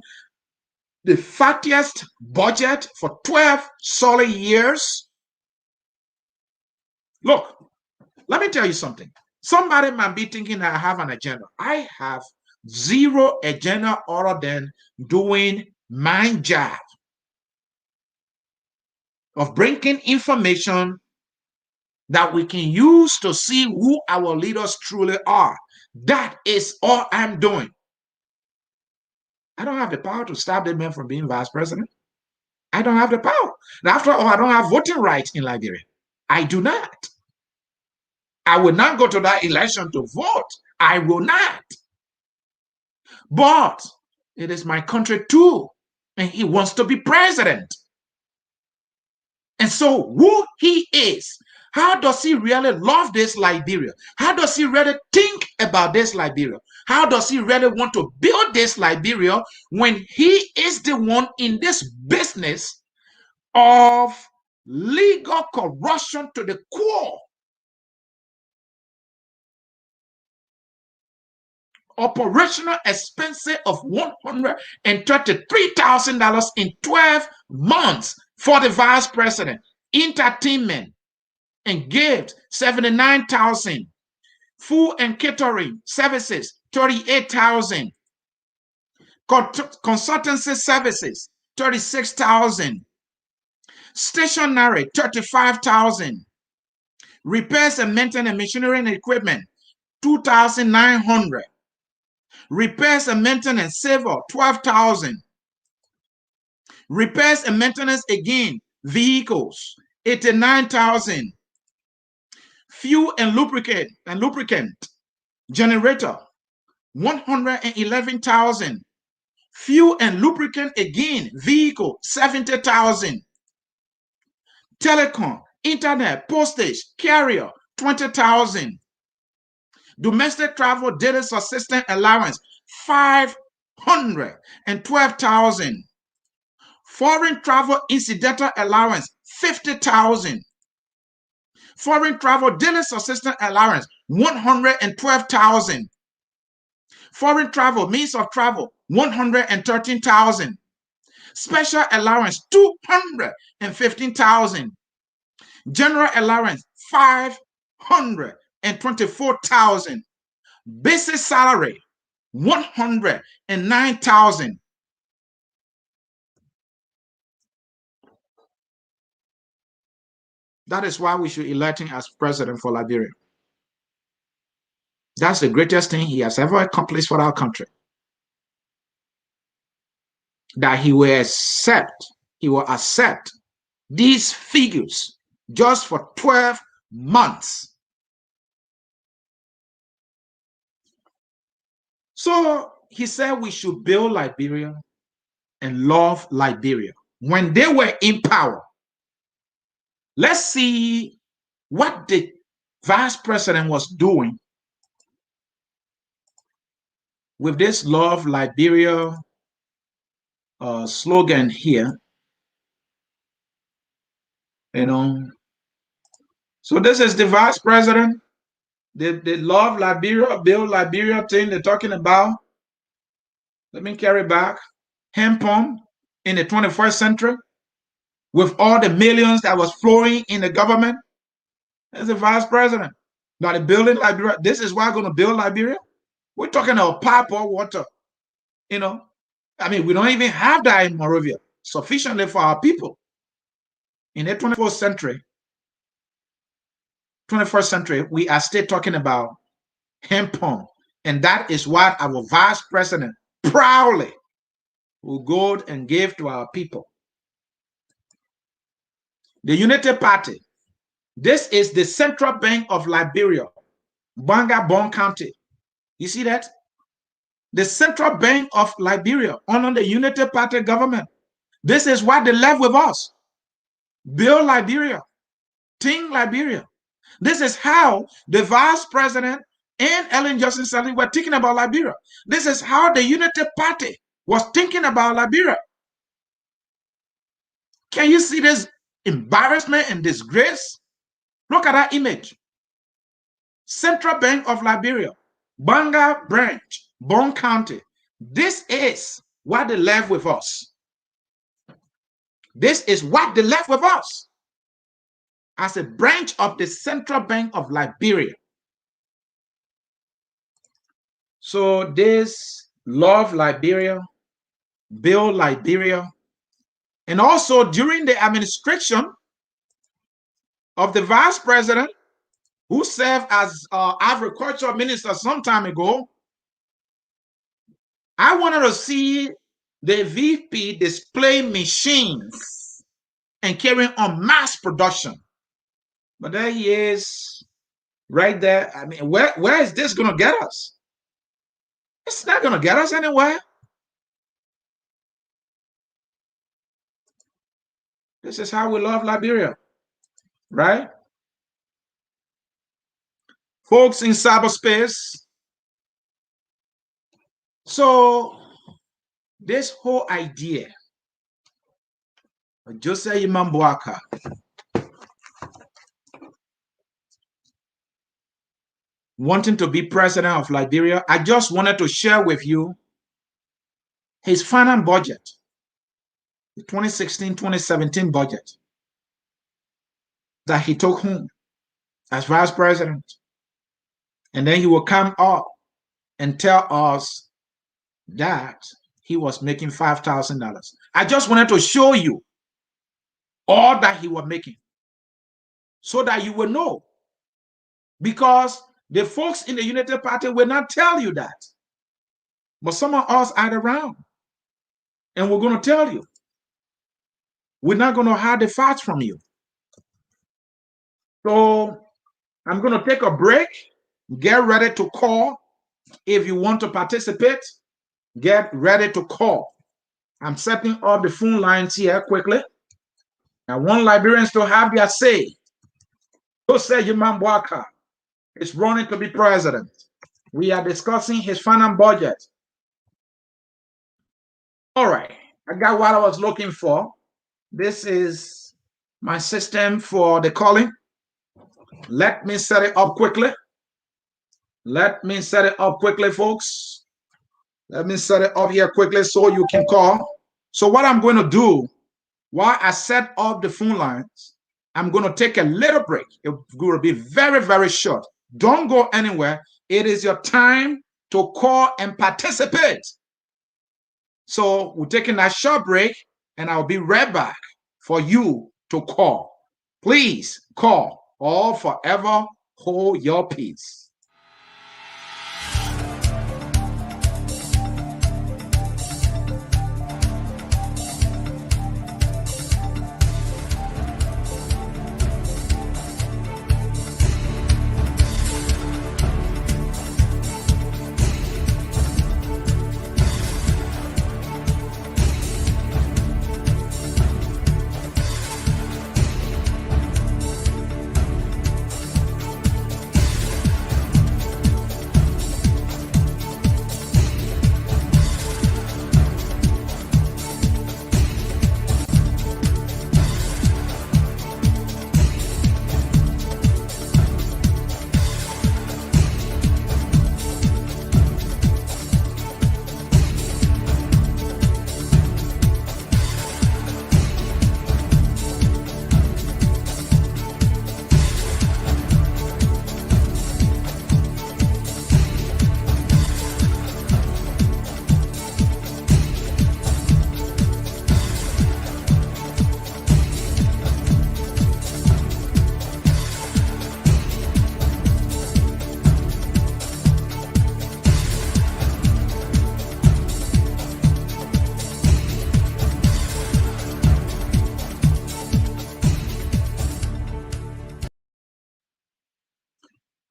the fattiest budget for 12 solid years. Look, let me tell you something. Somebody might be thinking I have an agenda. I have zero agenda other than doing my job of bringing information that we can use to see who our leaders truly are. That is all I'm doing. I don't have the power to stop the man from being vice president. I don't have the power. After all, I don't have voting rights in Liberia. I do not. I will not go to that election to vote. I will not. But it is my country too, and he wants to be president. And so who he is, how does he really love this Liberia? How does he really think about this Liberia? How does he really want to build this Liberia when he is the one in this business of legal corruption to the core? Operational expenses of $133,000 in 12 months for the vice president. Entertainment, and gifts, 79,000. Food and catering services, 38,000. Consultancy services, 36,000. Stationery, 35,000. Repairs and maintenance machinery and equipment, 2,900. Repairs and maintenance civil, 12,000. Repairs and maintenance again, vehicles, 89,000. Fuel and lubricant generator, 111,000. Fuel and lubricant again, vehicle, 70,000. Telecom, internet, postage, carrier, 20,000. Domestic travel daily subsistence allowance, 512,000. Foreign travel incidental allowance, 50,000. Foreign travel daily subsistence allowance, 112,000. Foreign travel means of travel, 113,000. Special allowance, 215,000. General allowance, 524,000. Basic salary, 109,000. That is why we should elect him as president for Liberia. That's the greatest thing he has ever accomplished for our country. That he will accept these figures just for 12 months. So he said we should build Liberia and love Liberia when they were in power. Let's see what the vice president was doing with this Love Liberia slogan here. So this is the vice president, the Love Liberia, Build Liberia thing they're talking about. Let me carry back. Hand pump in the 21st century with all the millions that was flowing in the government. As the vice president. Now the building Liberia, this is why I'm going to build Liberia. We're talking about pipe or water. I mean, we don't even have that in Monrovia sufficiently for our people. In the 21st century, we are still talking about hand pump. And that is what our vice president proudly will go and give to our people. The Unity Party. This is the Central Bank of Liberia, Boakai County. You see that? The Central Bank of Liberia under the Unity Party government. This is what they left with us. Build Liberia. Think Liberia. This is how the vice president and Ellen Johnson Sirleaf were thinking about Liberia. This is how the Unity Party was thinking about Liberia. Can you see this embarrassment and disgrace? Look at that image. Central Bank of Liberia, Boakai branch, Boakai County. This is what they left with us. This is what they left with us as a branch of the Central Bank of Liberia. So this Love Liberia, Build Liberia, and also during the administration of the vice president who served as agriculture minister some time ago, I wanted to see the VP display machines and carrying on mass production. But there he is, right there. I mean, where is this going to get us? It's not going to get us anywhere. This is how we love Liberia, right? Folks in cyberspace. So this whole idea of Joseph Imam Boakai wanting to be president of Liberia, I just wanted to share with you his final budget, the 2016-2017 budget that he took home. as vice president. And then he will come up and tell us that he was making $5,000. I just wanted to show you all that he was making so that you will know. Because the folks in the United Party will not tell you that. But some of us are around and we're going to tell you. We're not going to hide the facts from you. So I'm going to take a break. Get ready to call. If you want to participate, get ready to call. I'm setting up the phone lines here quickly. I want Liberians to have their say. Who said Boakai is running to be president? We are discussing his final budget. All right, I got what I was looking for. This is my system for the calling. Let me set it up quickly. Let me set it up quickly, folks. Let me set it up here quickly so you can call. So what I'm going to do, while I set up the phone lines, I'm going to take a little break. It will be very, very short. Don't go anywhere. It is your time to call and participate. So we're taking a short break, and I'll be right back for you to call. Please call or forever hold your peace.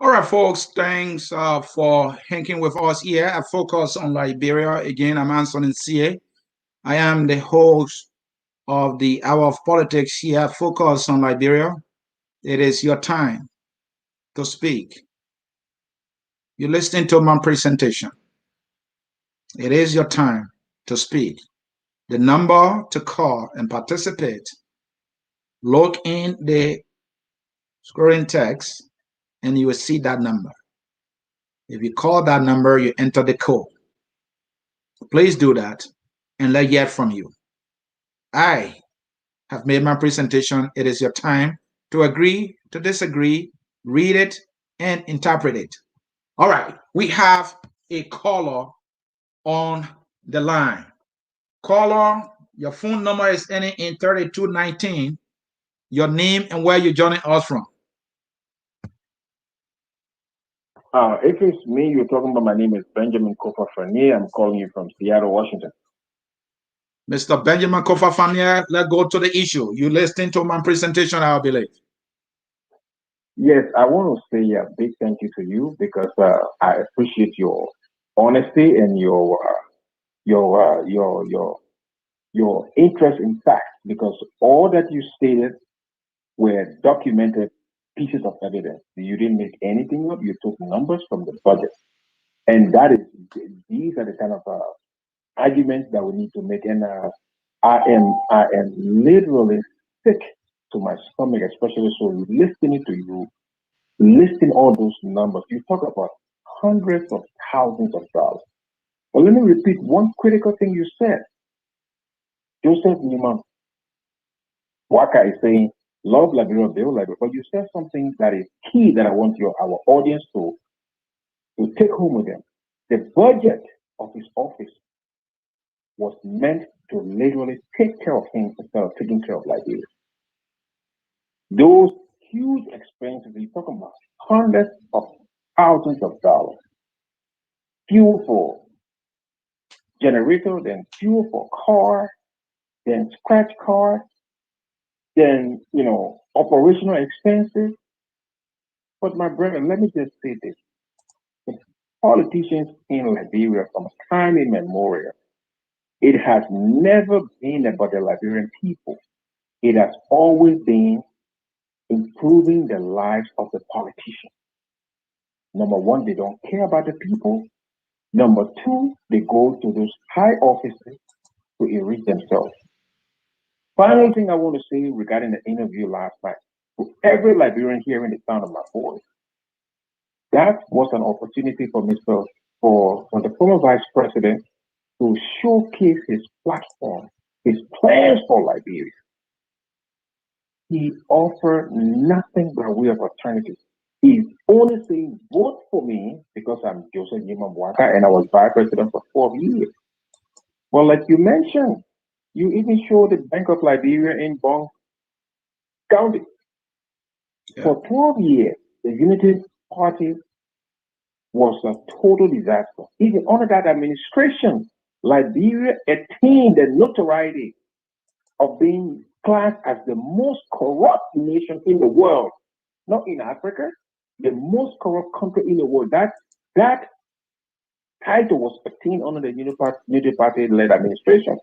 All right, folks, thanks for hanging with us here. I focus on Liberia. Again, I'm Ansony Sieh. I am the host of the Hour of Politics here. Focus on Liberia. It is your time to speak. You're listening to my presentation. It is your time to speak. The number to call and participate, look in the scrolling text and you will see that number. If you call that number, you enter the code. Please do that and let's hear from you. I have made my presentation. It is your time to agree, to disagree, read it, and interpret it. All right, we have a caller on the line. Caller, your phone number is ending in 3219. Your name and where you're joining us from. If it's me you're talking about, my name is Benjamin Kofa-Fanier. I'm calling you from Seattle, Washington. Mr. Benjamin Kofa-Fanier, let's go to the issue. You listening to my presentation, I believe. Yes, I want to say a big thank you to you because I appreciate your honesty and your interest in facts, because all that you stated were documented pieces of evidence. You didn't make anything up. You took numbers from the budget, and these are the kind of arguments that we need to make. And I am literally sick to my stomach, especially so listening to you, listing all those numbers. You talk about hundreds of thousands of dollars. But let me repeat one critical thing you said. Joseph Newman Boakai is saying love Liberia, build Liberia. But you said something that is key that I want our audience to take home with them. The budget of his office was meant to literally take care of him instead of taking care of Liberia. Those huge expenses, you're talking about hundreds of thousands of dollars, fuel for generator, then fuel for car, then scratch card, then operational expenses. But my brother, let me just say this: the politicians in Liberia from time immemorial, it has never been about the Liberian people. It has always been improving the lives of the politicians. Number one, they don't care about the people. Number two, they go to those high offices to enrich themselves. Final thing I want to say regarding the interview last night, to every Liberian hearing the sound of my voice, that was an opportunity for the former vice president to showcase his platform, his plans for Liberia. He offered nothing by way of alternative. He's only saying, vote for me because I'm Joseph Boakai and I was vice president for 12 years. Well, like you mentioned, you even showed the Bank of Liberia in Bong County. Yeah. For 12 years, the Unity Party was a total disaster. Even under that administration, Liberia attained the notoriety of being classed as the most corrupt nation in the world, not in Africa, the most corrupt country in the world. That title was attained under the Unity Party-led administration.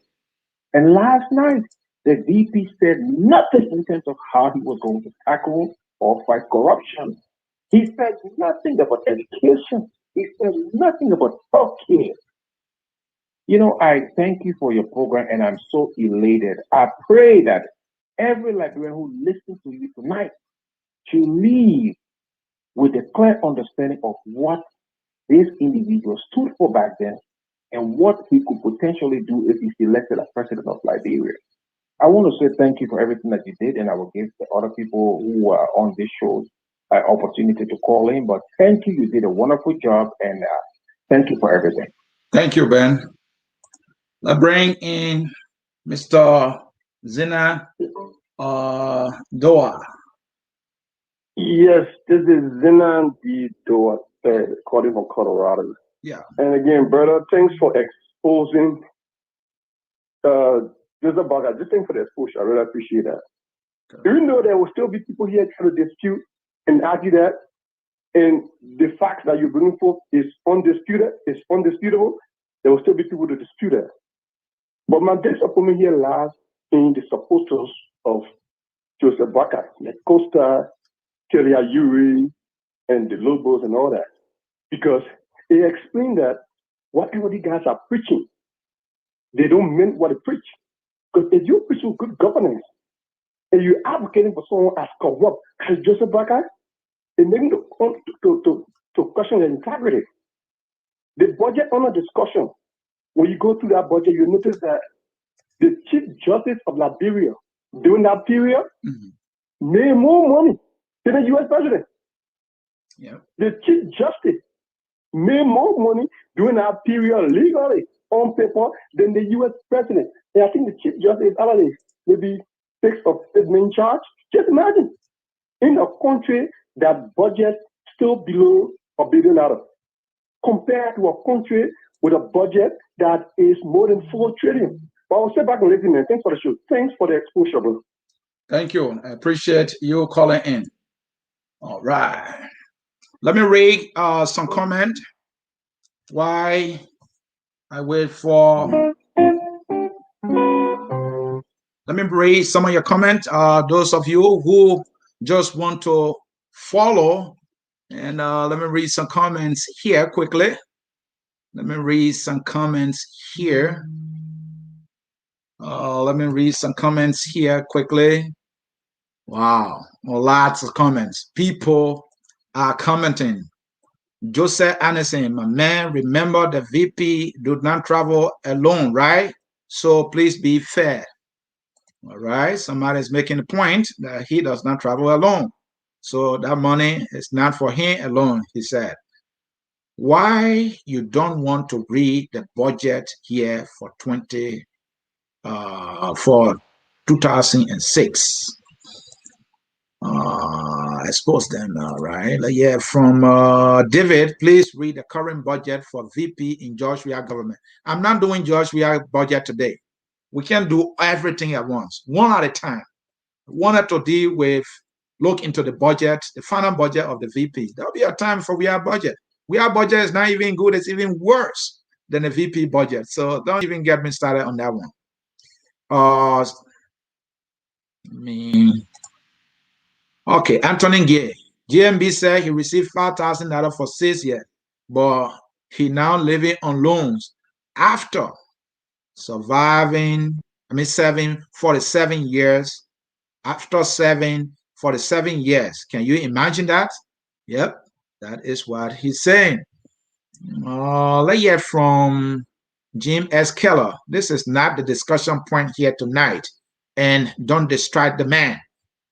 And last night, the VP said nothing in terms of how he was going to tackle or fight corruption. He said nothing about education. He said nothing about healthcare. I thank you for your program, and I'm so elated. I pray that every Liberian who listens to you tonight should leave with a clear understanding of what this individual stood for back then and what he could potentially do if he's elected as president of Liberia. I want to say thank you for everything that you did, and I will give the other people who are on this show an opportunity to call in. But thank you. You did a wonderful job, and thank you for everything. Thank you, Ben. Let's bring in Mr. Zina Doa. Yes, this is Zina Doa, calling from Colorado. Yeah. And again, brother, thanks for exposing Joseph Boakai. Just thanks for the exposure. I really appreciate that. Okay. Even though there will still be people here trying to dispute and argue that, and the fact that you're bringing forth is undisputable, there will still be people to dispute that. But my disappointment here lies in the supporters of Joseph Boakai, like Costa, Kelly Ayuri, and the Lobos and all that. Because they explain that whatever the guys are preaching, they don't mean what they preach. Because if you're preaching good governance, and you're advocating for someone as corrupt as Joseph Boakai, it makes you to question the integrity. The budget under discussion, when you go through that budget, you notice that the Chief Justice of Liberia during that period made more money than the U.S. President. Yeah. The Chief Justice made more money during that period legally on paper than the U.S. President. And I think the Chief Justice is maybe 6 or 7 main charge. Just imagine, in a country that budget still below $1 billion, compared to a country with a budget that is more than $4 trillion. But I'll step back and listen, man. Thanks for the show. Thanks for the exposure, bro. Thank you. I appreciate you calling in. All right. Let me read some comment while I wait for. Let me read some of your comments. Those of you who just want to follow, and let me read some comments here quickly. Let me read some comments here. Let me read some comments here quickly. Wow, lots of comments. People are commenting. Joseph Anderson, my man, remember the VP do not travel alone, right? So please be fair. All right. Somebody's making the point that he does not travel alone. So that money is not for him alone, he said. Why you don't want to read the budget here for 2006? I suppose then, right? Yeah, from David, please read the current budget for VP in George Weah government. I'm not doing George Weah budget today. We can't do everything at once, one at a time. Wanted to deal with, look into the budget, the final budget of the VP. There'll be a time for Weah budget. Weah budget is not even good, it's even worse than the VP budget. So don't even get me started on that one. Okay, Anthony Gay. GMB said he received $5,000 for 6 years, but he now living on loans after serving 47 years. After 47 years. Can you imagine that? Yep, that is what he's saying. Let's hear from Jim S. Keller. This is not the discussion point here tonight. And don't distract the man.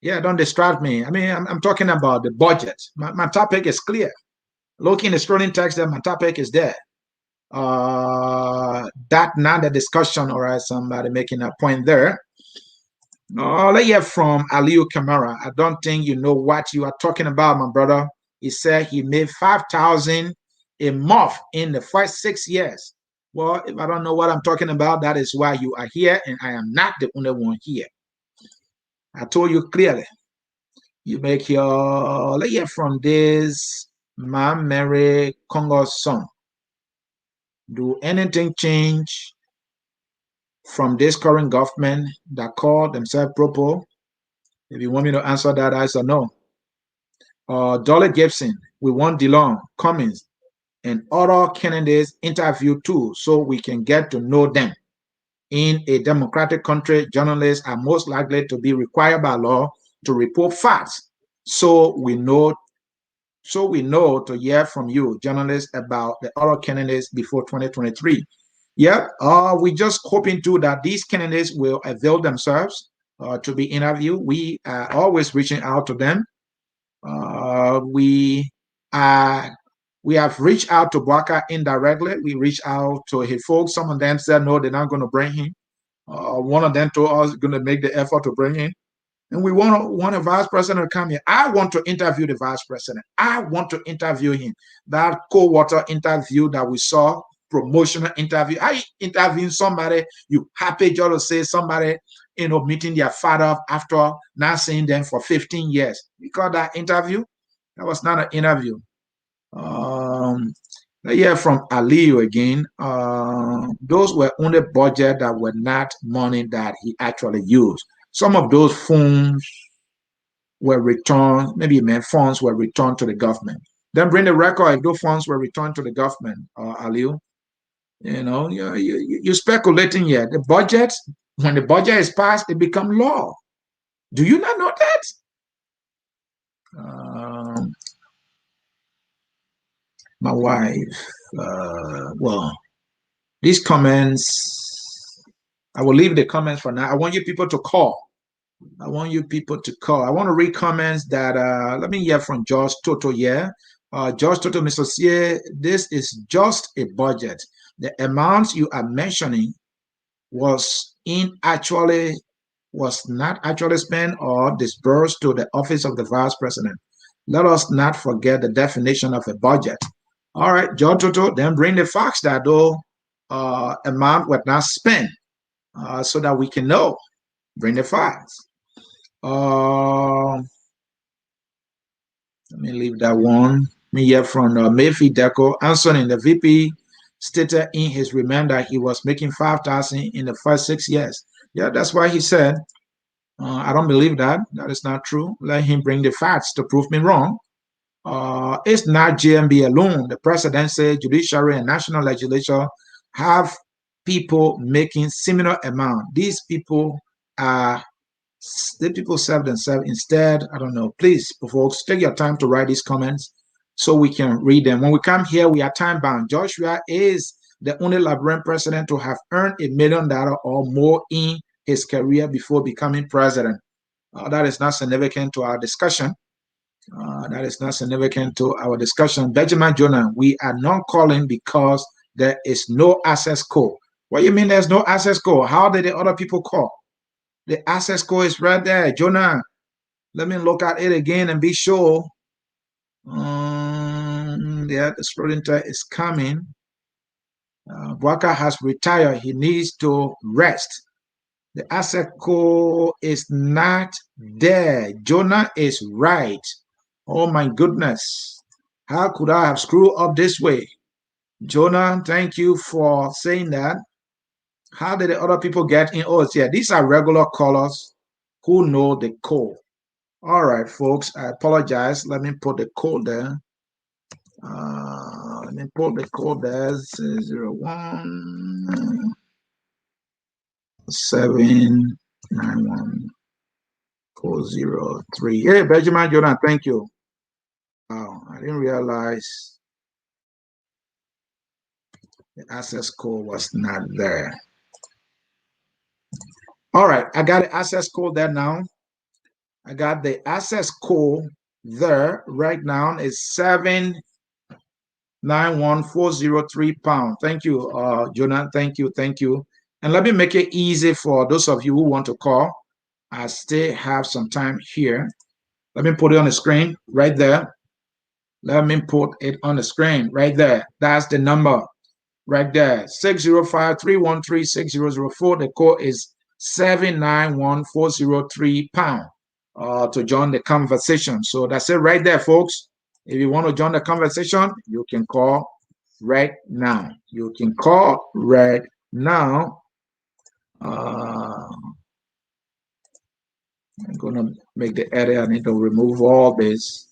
Yeah, don't distract me. I mean, I'm talking about the budget. My topic is clear. Look in the scrolling text there, my topic is there. That not the discussion, all right, somebody making a point there. Let's hear from Aliu Kamara. I don't think you know what you are talking about, my brother. He said he made 5,000 a month in the first 6 years. Well, if I don't know what I'm talking about, that is why you are here, and I am not the only one here. I told you clearly. You make your, let's hear from this man Mary Congo's son. Do anything change from this current government that call themselves Propo? If you want me to answer that, I say no. Dolly Gibson, we want DeLong, Cummings, and other candidates interview too, so we can get to know them. In a democratic country, journalists are most likely to be required by law to report facts. So we know to hear from you, journalists, about the other candidates before 2023. Yeah, we just hoping too that these candidates will avail themselves to be interviewed. We are always reaching out to them. We have reached out to Boakai indirectly. We reached out to his folks. Some of them said no, they're not going to bring him. One of them told us going to make the effort to bring him. And we want a vice president to come here. I want to interview the vice president. I want to interview him. That co-water interview that we saw, promotional interview. I interviewing somebody, you happy just to say somebody, meeting their father after not seeing them for 15 years. We call that interview. That was not an interview. Yeah, from Aliyu again. Those were only budget that were not money that he actually used. Some of those funds were returned, maybe funds were returned to the government. Then bring the record if those funds were returned to the government, Aliyu. You're speculating here. The budget, when the budget is passed, it becomes law. Do you not know that? My wife, well, these comments, I will leave the comments for now. I want you people to call. I want to read comments that, let me hear from George Toto here. George Toto, Mr. Sieh, this is just a budget. The amounts you are mentioning was not actually spent or disbursed to the office of the vice president. Let us not forget the definition of a budget. All right, George Toto, then bring the facts that though amount was not spent so that we can know. Bring the facts. Let me leave that one. Me hear from Mayfi Deco. Ansony, the VP, stated in his remand that he was making 5,000 in the first 6 years. Yeah, that's why he said. I don't believe that. That is not true. Let him bring the facts to prove me wrong. It's not GMB alone. The presidency, judiciary, and national legislature have people making similar amount. These people serve themselves instead. I don't know. Please, folks, take your time to write these comments so we can read them. When we come here, we are time bound. Joshua is the only Liberian president to have earned $1 million or more in his career before becoming president. That is not significant to our discussion. That is not significant to our discussion. Benjamin Jonah, we are not calling because there is no access code. What do you mean there's no access code? How did the other people call? The access code is right there. Jonah, let me look at it again and be sure. Yeah, the exploding tire is coming. Boakai has retired. He needs to rest. The access code is not there. Jonah is right. Oh my goodness. How could I have screwed up this way? Jonah, thank you for saying that. How did the other people get in? Oh, yeah, these are regular callers who know the code. All right, folks, I apologize. Let me put the code there. Let me put the code there. 01 791 403. Hey, Benjamin Jordan, thank you. Wow, I didn't realize the access code was not there. All right, I got the access code there now. I got the access code there right now. It's 791403 pound. Thank you, Jonah. Thank you. And let me make it easy for those of you who want to call. I still have some time here. Let me put it on the screen right there. Let me put it on the screen right there. That's the number right there. 605-313-6004. The code is 791403 pound to join the conversation. So that's it right there, folks. If you want to join the conversation, you can call right now. You can call right now. I'm going to make the edit. I need to remove all this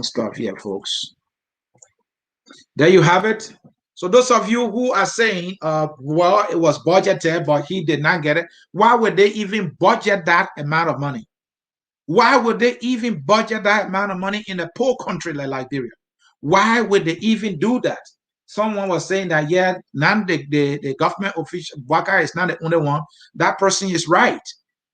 stuff here, folks. There you have it. So those of you who are saying, well, it was budgeted, but he did not get it. Why would they even budget that amount of money? Why would they even budget that amount of money in a poor country like Liberia? Why would they even do that? Someone was saying that, yeah, now the government official, Boakai is not the only one. That person is right.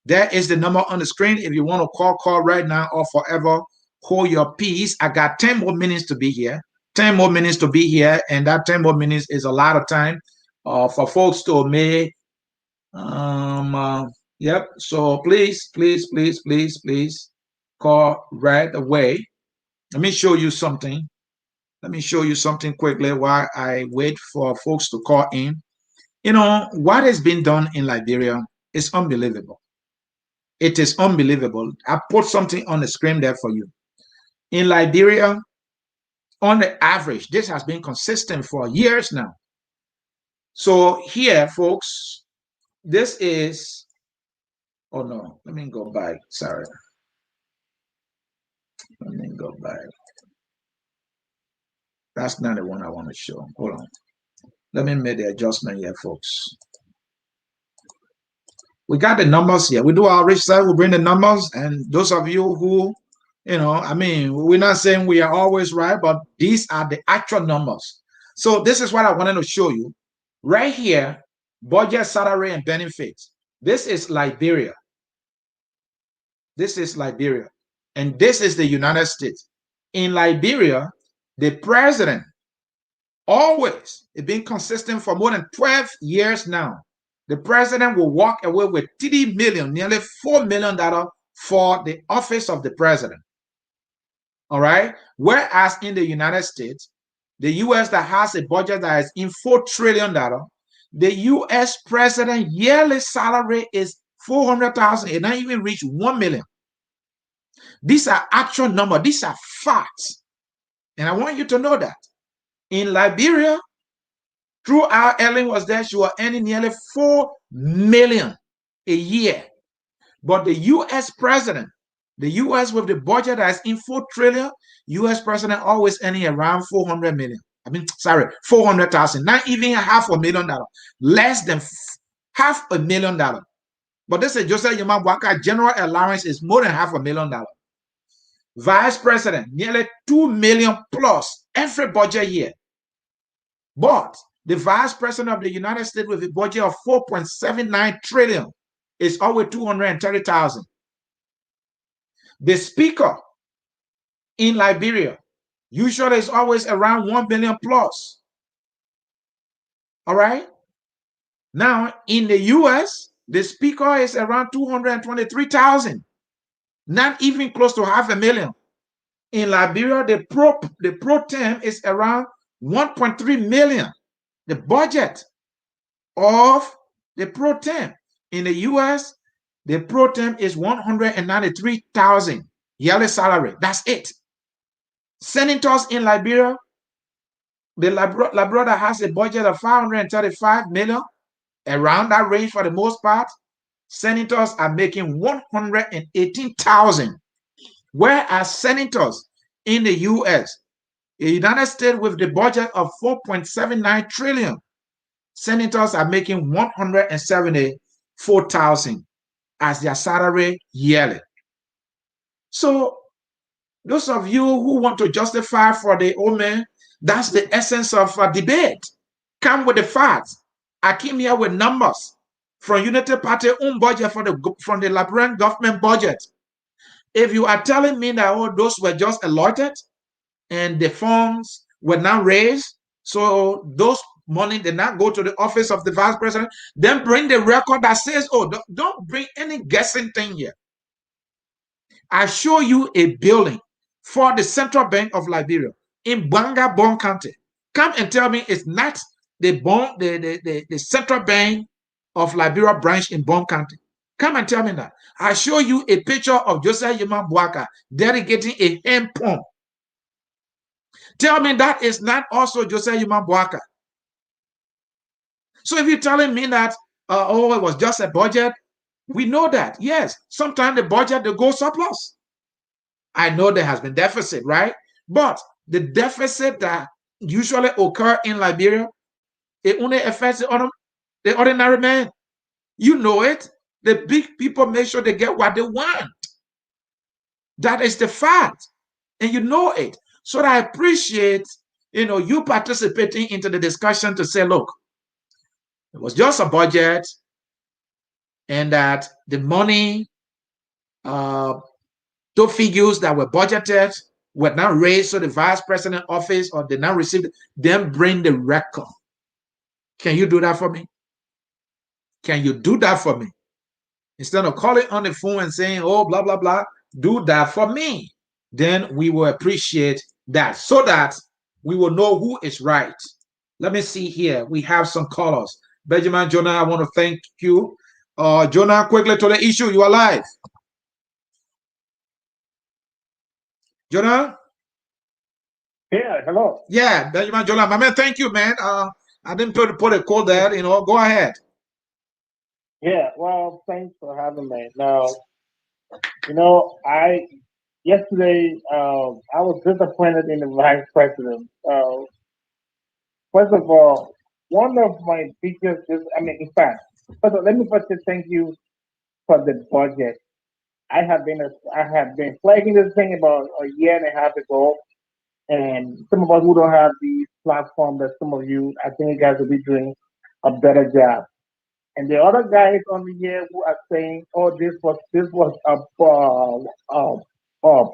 There is the number on the screen. If you want to call right now or forever, hold your peace. I got 10 more minutes to be here. 10 more minutes to be here. And that 10 more minutes is a lot of time for folks to make. Yep. So please call right away. Let me show you something. Let me show you something quickly while I wait for folks to call in. You know, what has been done in Liberia is unbelievable. It is unbelievable. I put something on the screen there for you. In Liberia, on the average, this has been consistent for years now. So here, folks, this is, oh no, let me go back. Sorry. Let me go back. That's not the one I want to show. Hold on. Let me make the adjustment here, folks. We got the numbers here. We do our research, we bring the numbers, and those of you who, you know, I mean, we're not saying we are always right, but these are the actual numbers. So this is what I wanted to show you. Right here, budget, salary, and benefits. This is Liberia. This is Liberia. And this is the United States. In Liberia, the president always, it's been consistent for more than 12 years now. The president will walk away with $3 million, nearly $4 million for the office of the president. All right. Whereas in the United States, the U.S. that has a budget that is in $4 trillion, the U.S. president yearly salary is $400,000. It not even reach $1 million. These are actual numbers. These are facts. And I want you to know that. In Liberia, throughout Ellen was there, she was earning nearly $4 million a year. But the U.S. president, the U.S. with the budget that is in $4 trillion, U.S. president always earning around $400 million. I mean, sorry, $400,000, not even $500,000, less than $500,000. But this is Joseph Yuma Boakai general allowance is more than $500,000. Vice president, nearly $2 million plus every budget year. But the vice president of the United States with a budget of $4.79 trillion, is always 230,000. The speaker in Liberia usually is always around 1 million plus. All right. Now in the US, the speaker is around 223,000, not even close to 500,000. In Liberia, the pro tem is around 1.3 million. The budget of the pro tem in the US, the pro tem is 193,000 yearly salary. That's it. Senators in Liberia, the Liberia has a budget of 535 million, around that range for the most part. Senators are making 118,000, whereas senators in the US, the United States, with the budget of 4.79 trillion, senators are making 174,000 as their salary yearly. So those of you who want to justify for the old man, that's the essence of a debate. Come with the facts. I came here with numbers from Unity Party own budget from the Liberian government budget. If you are telling me that those were just allotted and the funds were not raised, so those money did not go to the office of the vice president, then bring the record that says, don't bring any guessing thing here. I show you a building for the Central Bank of Liberia in Banga, Bon County. Come and tell me it's not the Central Bank of Liberia branch in Bon County. Come and tell me that. I show you a picture of Joseph Yuma Boakai dedicating a hand pump. Tell me that is not also Joseph Yuma Boakai. So if you're telling me that, it was just a budget, we know that. Yes, sometimes the budget will go surplus. I know there has been deficit, right? But the deficit that usually occur in Liberia, it only affects the ordinary man. You know it. The big people make sure they get what they want. That is the fact. And you know it. So I appreciate, you participating into the discussion to say, look, it was just a budget, and that the money, those figures that were budgeted were not raised to the vice president office or did not receive it. Then bring the record. Can you do that for me? Can you do that for me? Instead of calling on the phone and saying, oh, blah, blah, blah, do that for me. Then we will appreciate that so that we will know who is right. Let me see here. We have some callers. Benjamin, Jonah, I want to thank you. Jonah, quickly to the issue. You are live. Jonah? Yeah, hello. Yeah, Benjamin, Jonah. My man, thank you, man. I didn't put a call there. Go ahead. Yeah, well, thanks for having me. Now, yesterday, I was disappointed in the vice president. First of all, one of my biggest, in fact, first of all, let me first say thank you for the budget. I have been flagging this thing about a year and a half ago, and some of us who don't have the platform that some of you, I think you guys will be doing a better job. And the other guys on the here who are saying, "Oh, this was a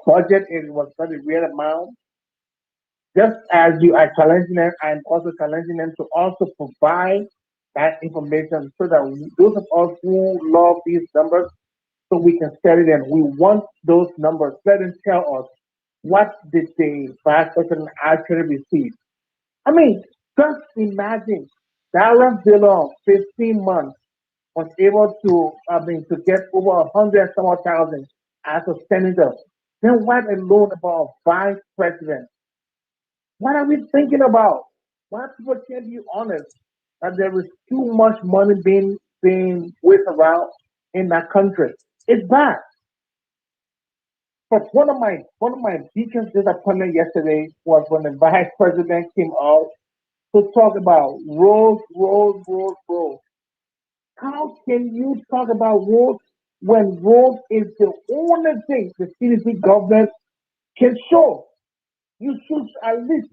budget. It was not a real amount." Just as you are challenging them, I'm also challenging them to also provide that information so that those of us who love these numbers, so we can study them. We want those numbers. Let them tell us what did the vice president actually receive. I mean, just imagine Darren Dillon, 15 months, was able to get over 100 some odd thousand as a senator. Then what alone about vice president? What are we thinking about? Why people can't be honest that there is too much money being whisked around in that country? It's bad. But one of my biggest disappointment yesterday was when the vice president came out to talk about roads, roads, roads, roads. How can you talk about roads when roads is the only thing the CDC government can show? You should at least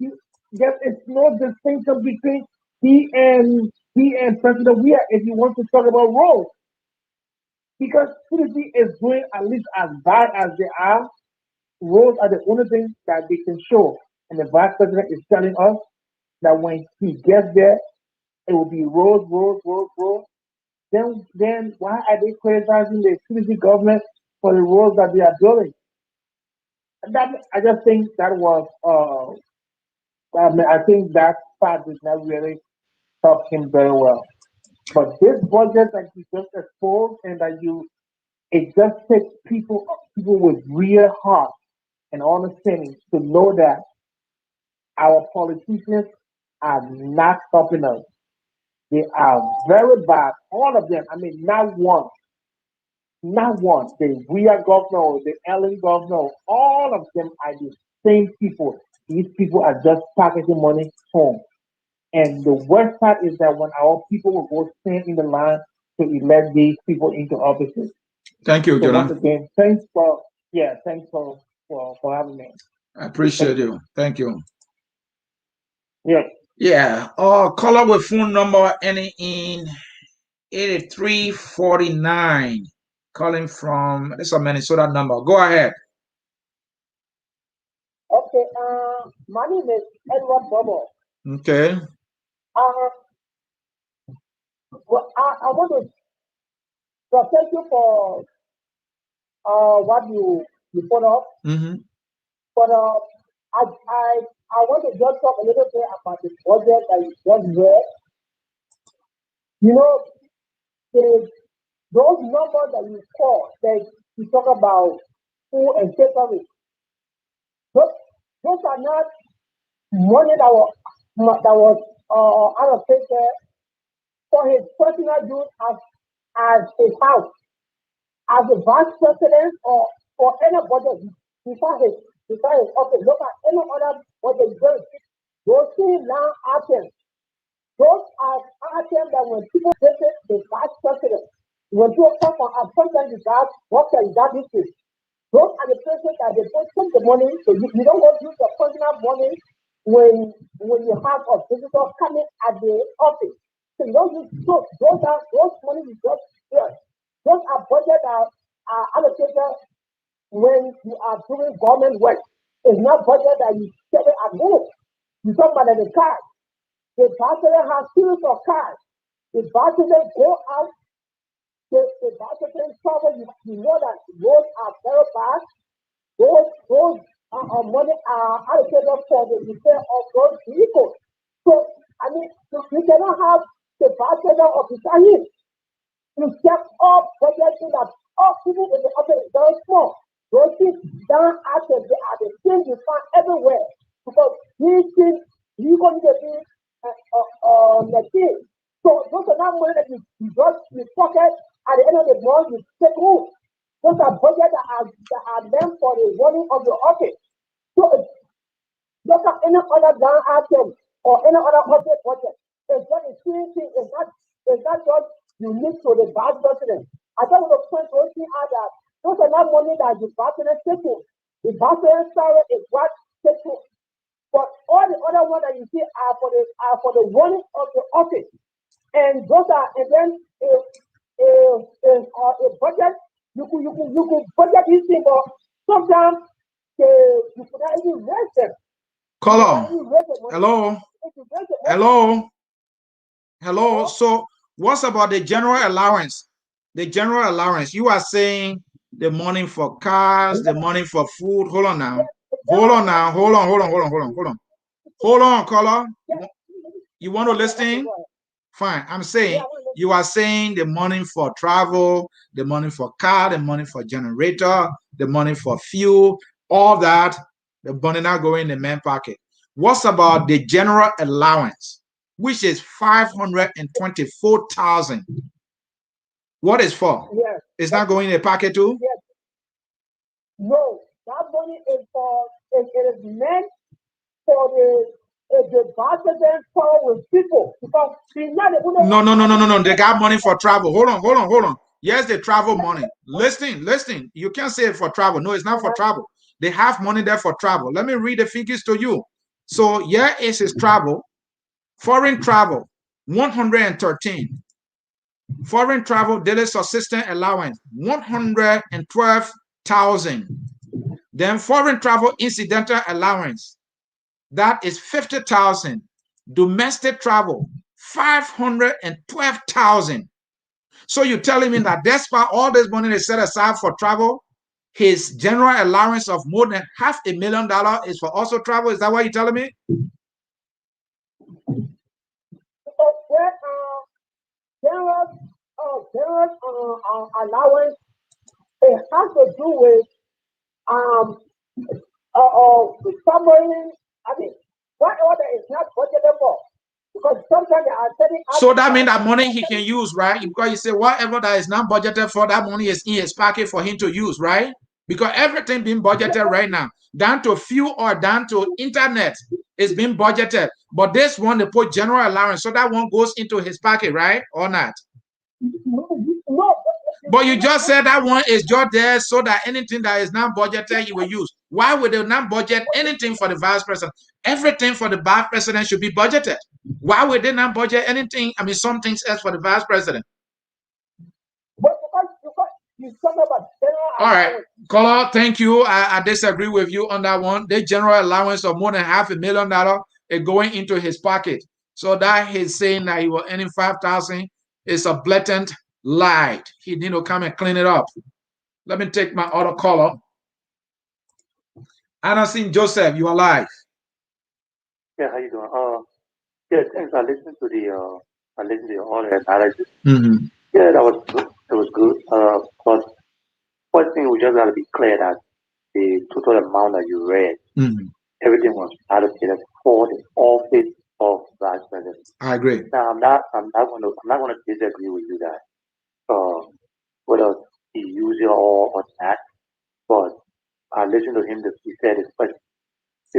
there is no distinction between he and President Weah if you want to talk about roads. because CDC is doing at least as bad as they are. Roads are the only thing that they can show. And the vice president is telling us that when he gets there, it will be roads, roads, roads, roads. Then why are they criticizing the CDC government for the roads that they are building? And that I just think that was I think that part did not really help him very well. But this budget that you just exposed and that you it just takes people with real heart and understanding to know that our politicians are not helping us. They are very bad. All of them. I mean, not one. Not one. The real governor, the Ellen governor, all of them are the same people. These people are just packaging money home. And the worst part is that when our people will go stand in the line to elect these people into offices. Thank you, So once Jonah. again, thanks for having me. I appreciate you. Thank you. Yeah. Yeah. Caller with phone number ending in 8349. Calling from this is a Minnesota number. Go ahead. Okay, my name is Edward Bobo. Okay. Uh, well, I want to thank you for what you put up, Mm-hmm. but I want to just talk a little bit about the budget that you just read. You know, the, those numbers that you call that you talk about food and catering, those, those are not money that was allocated for his personal use as his house, as a vice president or for anybody before his office. Look at any other what they do. Those things now items. Those are items that when people visit the vice president, when people come from appointment with that, what can that do? Those are the places that they take the money. So you don't go use your personal money when you have a visitor coming at the office. So you don't use those money you just here. Those are budget are allocated when you are doing government work. It's not budget that you set it at home. You talk about the cars. The president has series of cars. The president go out. The president travel. You know that roads are very bad. Those money are allocated for the repair of those vehicles. So I mean, you cannot have the president of the Sahel. You check all budgeting that all people in the office is very small. Those things down after they are the same you find everywhere because these things you going to be the thing. So those are not money that you just you pocket at the end of the month you take home. Those are budgets that are meant for the running of your office. So look at any other down item or any other office budget. It's not the same thing. It's not just unique to the vice president. I just want to point those things out that those are not money that the vice president taking. The vice president salary is what taking. But all the other ones that you see are for the running of the office. And those are and then a budget you could budget these things, but sometimes you could not even raise them. Caller. Hello. Hello. Hello. So what's about the general allowance? The general allowance. You are saying the money for cars, the money for food. Hold on now. Hold on now. Hold on, caller. You want to listen? Fine. I'm saying you are saying the money for travel, the money for car, the money for generator, the money for fuel, all that, the money not going in the main pocket. What's about the general allowance, which is 524,000? What is for? Yes. It's not going in the pocket too? Yes. No, that money is for it is meant for the president power with people because he's not the only No. They got money for travel. Hold on. Yes, the travel money. Listen. You can't say it for travel. No, it's not for travel. They have money there for travel. Let me read the figures to you. So here is his travel. Foreign travel, 113. Foreign travel daily subsistence allowance, 112,000. Then foreign travel incidental allowance, that is 50,000. Domestic travel, 512,000. So you're telling me that despite all this money they set aside for travel, his general allowance of more than $500,000 is for also travel? Is that what you're telling me? General allowance, it has to do with submarine. I mean, whatever that is not budgeted for. Because sometimes they are setting up. So that means that money he can use, right? Because you say whatever that is not budgeted for, that money is in his pocket for him to use, right? Because everything being budgeted right now, down to fuel or down to internet, is being budgeted. But this one, they put general allowance, so that one goes into his pocket, right? Or not? No. But you just said that one is just there so that anything that is not budgeted, he will use. Why would they not budget anything for the vice president? Everything for the vice president should be budgeted. Why would they not budget anything? I mean, some things else for the vice president. But because you talk about general all right, caller, thank you. I disagree with you on that one. The general allowance of more than $500,000 is going into his pocket. So that he's saying that he was earning 5,000 is a blatant lie. He need to come and clean it up. Let me take my other caller. Ansony Joseph, you are live. Yeah, how you doing? Yeah, thanks. I listened to your audio analysis. Mm-hmm. Yeah, that was good. It was good. But first thing we just got to be clear that the total amount that you read, everything was allocated for the office of vice president. I agree. Now I'm not going to disagree with you that whether he used it or not. But I listened to him that he said the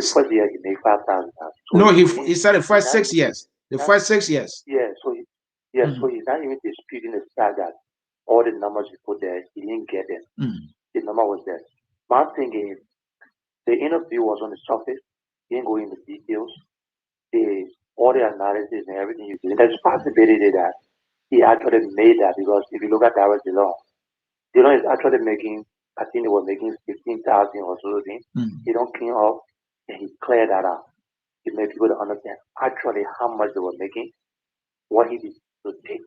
first year he made $5,000. So no, he said the first 6 years. The first 6 years. Yeah, so so he's not even disputing the fact that all the numbers he put there, he didn't get them. The number was there. My thing is, the interview was on the surface. He didn't go into details. All the analysis and everything you did. There's a possibility that he actually made that because if you look at Darrell Dillon is actually making, I think they were making 15,000 or something. He don't clean up and he cleared that out. He made people to understand actually how much they were making, what he did to take,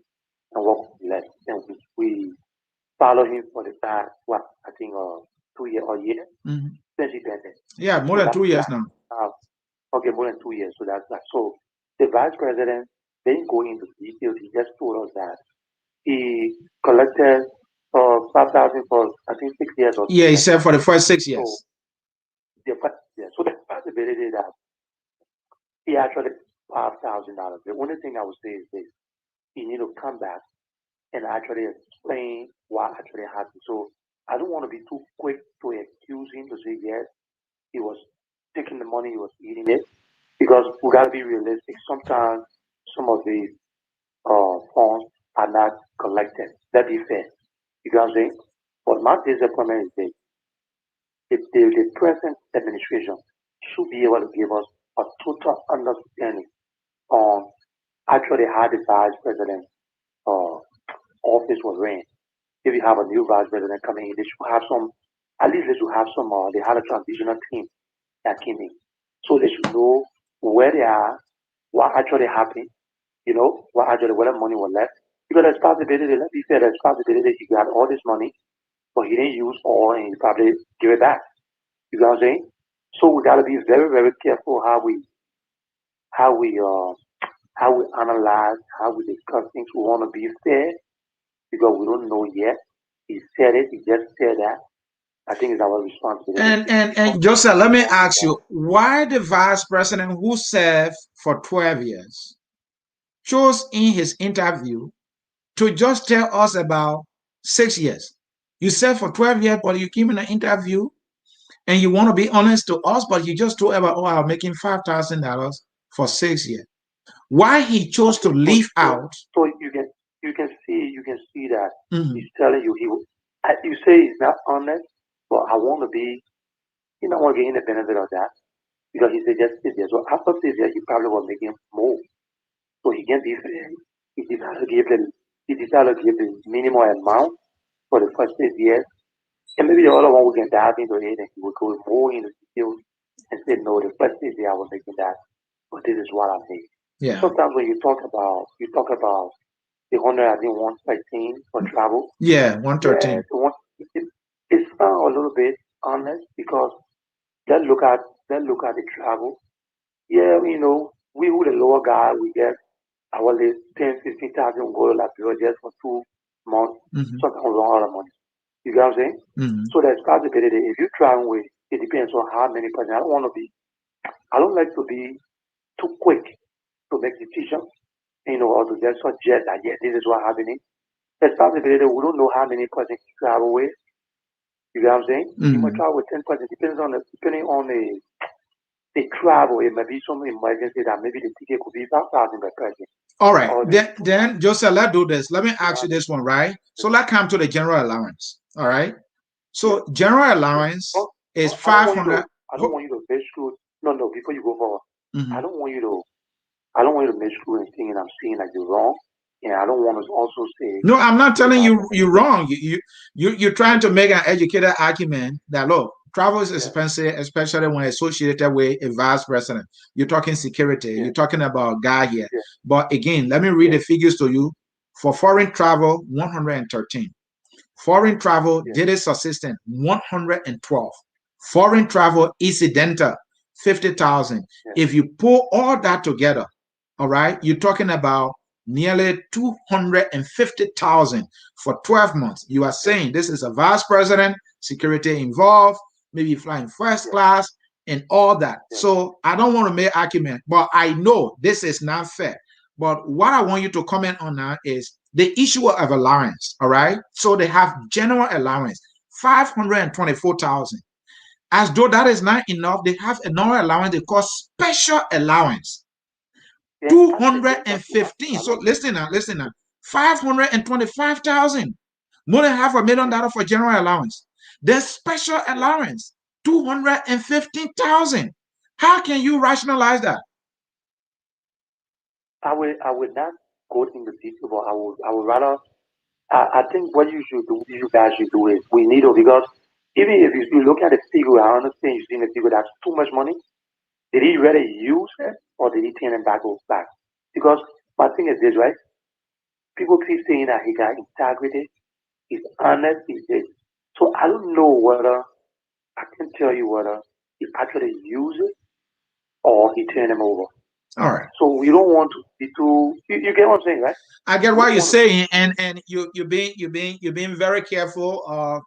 and what was left. And we follow him for the past, I think 2 years or year since he did it. Yeah, more than 2 years now. Okay, more than 2 years. So that's that. So the vice president didn't go into details. He just told us that he collected 5,000 for I think 6 years or yeah, he said for the first 6 years. So the possibility that he actually $5,000. The only thing I would say is this: he need to come back and actually explain what actually happened. So I don't want to be too quick to accuse him to say yes, he was taking the money, he was eating it, because we gotta be realistic. Sometimes some of these funds are not collected. That be fair. You know what I'm saying? But my disappointment is this: the present administration should be able to give us a total understanding on actually how the vice president office was ran. If you have a new vice president coming in, they should have some, at least they should have some, they had a transitional team that came in. So they should know where they are, what actually happened, what actually, where the money was left. Because there's possibility, let's be fair, there's possibility he got all this money, but he didn't use all and he probably give it back. You know what I'm saying? So we gotta be very, very careful how we analyze, how we discuss things. We want to be fair because we don't know yet. He said it. He just said that. I think it's our responsibility. And Joseph, let me ask you, why the vice president who served for 12 years chose in his interview to just tell us about 6 years? You served for 12 years, but you came in an interview and you want to be honest to us, but you just told about, I'm making $5,000 for 6 years. Why he chose to leave out? So you can see that he's telling you you say he's not honest, but I want to be, I want to get in the benefit of that because he said just 6 years. So after 6 years, he probably was making more. So he can be fair. He decided to give them he decided to give the minimum amount for the first 6 years. And maybe the other one we can dive into it and he will go more into details and say, no, the first 6 years I was making that, but this is what I made. Yeah. Sometimes when you talk about the 100, I think 113 for travel. Yeah, 113. Yeah, it sounds a little bit honest because let's look at the travel. Yeah, we who the lower guy, we get our list 10, 15,000 go to Liberia just for 2 months, Mm-hmm. sometimes a lot of money. You get what I'm saying? Mm-hmm. So there's possibility if you travel with it depends on how many percent. I don't like to be too quick to make decisions, or to just suggest that yeah, this is what happening. There's possibility we don't know how many percent you travel with. You get what I'm saying? You might Mm-hmm. travel with 10%, depending on the travel. It might be some emergency that maybe the ticket could be 5,000 per person. All right. Or Then Joseph, let's do this. Let me ask you this one, right? So let's come to the general allowance. All right. So general allowance is I don't want you 500. to. I don't want you to make sure. No, no. Before you go forward, Mm-hmm. I don't want you to. I don't want you to make sure anything, and I'm saying that you're wrong. And I don't want to also say. No, I'm not telling you you're wrong. You're trying to make an educated argument that look, travel is expensive, especially when associated with a vice president. You're talking security. You're talking about guy here. But again, let me read the figures to you. For foreign travel, 113. Foreign travel, daily subsistence, 112. Foreign travel, incidental, 50,000. If you pull all that together, all right, you're talking about nearly 250,000 for 12 months. You are saying this is a vice president, security involved, maybe flying first class and all that. So I don't want to make argument, but I know this is not fair. But what I want you to comment on now is the issue of allowance. All right. So they have general allowance, 524,000. As though that is not enough, they have another allowance they call special allowance. 215. So listen now. 525,000. More than $500,000 for general allowance. Then special allowance, 215,000. How can you rationalize that? I would not go into detail, but I would rather. I think what you guys should do is we need to because even if you look at the figure, I understand you see the figure that's too much money. Did he really use it or did he turn it back? Because my thing is this, right? People keep saying that he got integrity, he's honest, he's this. So I don't know whether I can tell you whether he actually used it or he turned him over. All right. So we don't want to be too. You get what I'm saying, right? I get what you're saying, and you're being very careful.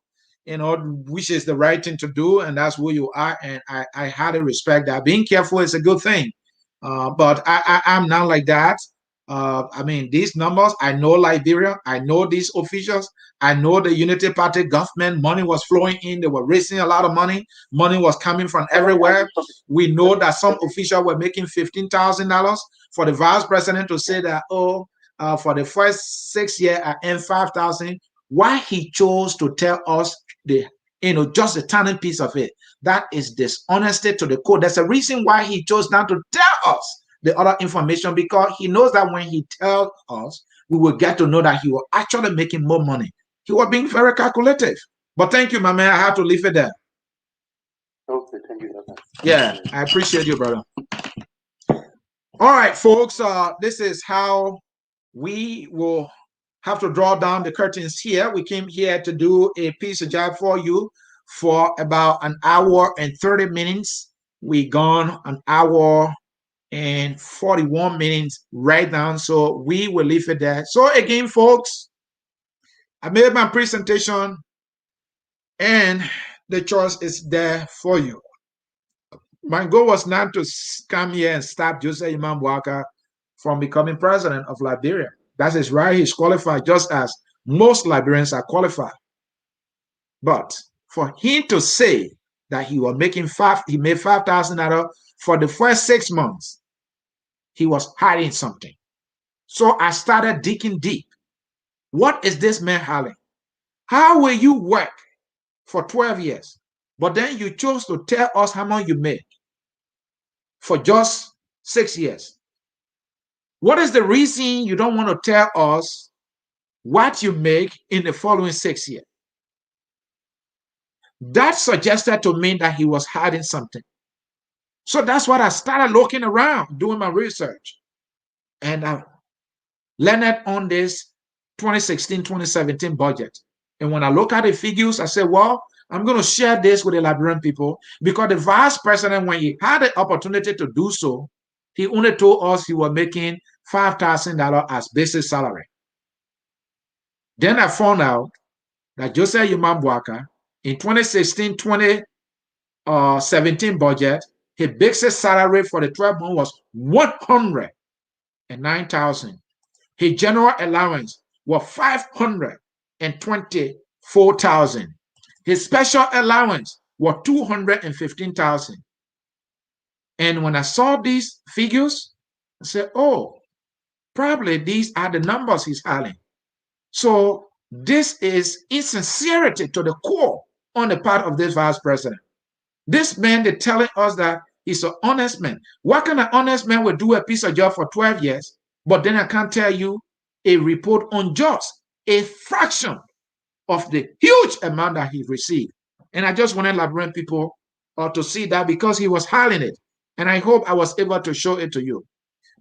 Which is the right thing to do, and that's who you are, and I highly respect that. Being careful is a good thing, but I'm not like that. I mean, these numbers, I know Liberia, I know these officials, I know the Unity Party government, money was flowing in, they were raising a lot of money was coming from everywhere. We know that some officials were making $15,000 for the vice president to say that, for the first 6 years, I earned 5,000. Why he chose to tell us just a tiny piece of it, that is dishonesty to the core. There's a reason why he chose not to tell us the other information, because he knows that when he tells us, we will get to know that he was actually making more money. He was being very calculative. But thank you, my man. I have to leave it there. Okay, thank you. Yeah, I appreciate you, brother. All right, folks. This is how we will have to draw down the curtains here. We came here to do a piece of job for you for about an hour and 30 minutes. We gone an hour and 41 minutes right now. So we will leave it there. So again, folks, I made my presentation and the choice is there for you. My goal was not to come here and stop Joseph Imam Boakai from becoming president of Liberia. That is right. He's qualified just as most Liberians are qualified. But for him to say that he was making he made $5,000 for the first 6 months, he was hiding something. So I started digging deep. What is this man hiding? How will you work for 12 years, but then you chose to tell us how much you made for just 6 years? What is the reason you don't want to tell us what you make in the following 6 years. That suggested to me that he was hiding something. So that's what I started looking around, doing my research. And I landed on this 2016-2017 budget. And when I look at the figures, I said, well, I'm going to share this with the Liberian people, because the vice president, when he had the opportunity to do so, he only told us he was making $5,000 as basic salary. Then I found out that Joseph Yuman Boakai, in 2016-2017 budget, his basic salary for the 12 months was $109,000. His general allowance was $524,000. His special allowance was $215,000. And when I saw these figures, I said, oh, probably these are the numbers he's having. So this is insincerity to the core on the part of this vice president. This man, they're telling us that he's an honest man. What kind of honest man would do a piece of job for 12 years, but then I can't tell you a report on just a fraction of the huge amount that he received? And I just wanted Liberian people to see that, because he was hiding it. And I hope I was able to show it to you.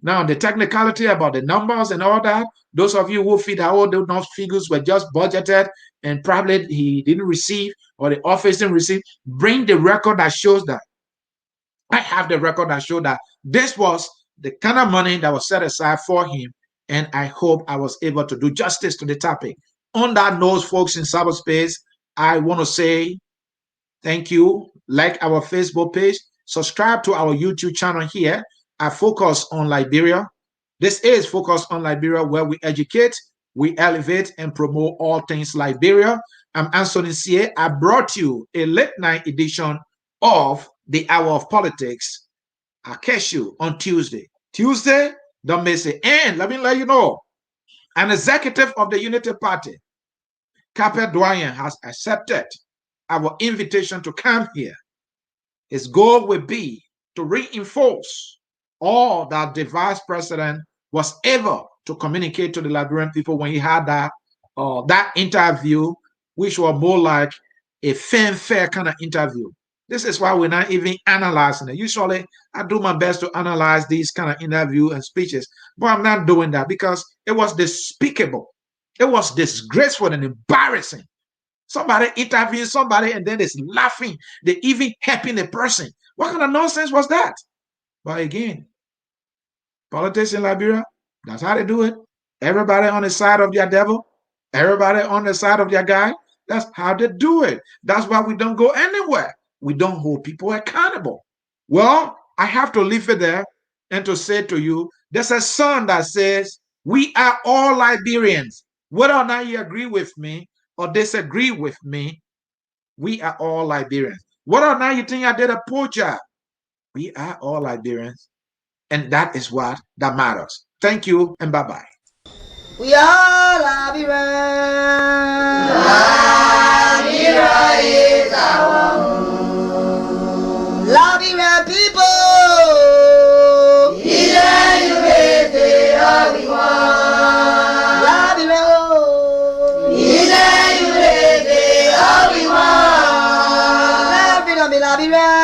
Now, the technicality about the numbers and all that, those of you who feel that all those figures were just budgeted and probably he didn't receive, or the office didn't receive, bring the record that shows that. I have the record that showed that this was the kind of money that was set aside for him, and I hope I was able to do justice to the topic. On that note, folks in cyberspace, I want to say thank you. Like our Facebook page, subscribe to our YouTube channel here. I focus on Liberia. This is Focus on Liberia, where we educate, we elevate, and promote all things Liberia. I'm Ansony Sieh. I brought you a late night edition of the Hour of Politics. I'll catch you on Tuesday. Tuesday, don't miss it. And let me let you know, an executive of the Unity Party, Capet Doyen, has accepted our invitation to come here. His goal will be to reinforce all that the vice president was able to communicate to the Liberian people when he had that interview, which was more like a fair kind of interview. This is why we're not even analyzing it. Usually, I do my best to analyze these kind of interviews and speeches, but I'm not doing that because it was despicable. It was disgraceful and embarrassing. Somebody interviewing somebody and then they're laughing. They're even helping the person. What kind of nonsense was that? But again, politics in Liberia, that's how they do it. Everybody on the side of their devil. Everybody on the side of their guy. That's how they do it. That's why we don't go anywhere. We don't hold people accountable. Well, I have to leave it there and to say to you, there's a song that says, we are all Liberians. Whether or not you agree with me or disagree with me, we are all Liberians. Whether or not you think I did a poor job, we are all Liberians. And that is what that matters. Thank you and bye-bye. We are Liberians. Liberia is our home. Liberian people. Liberia.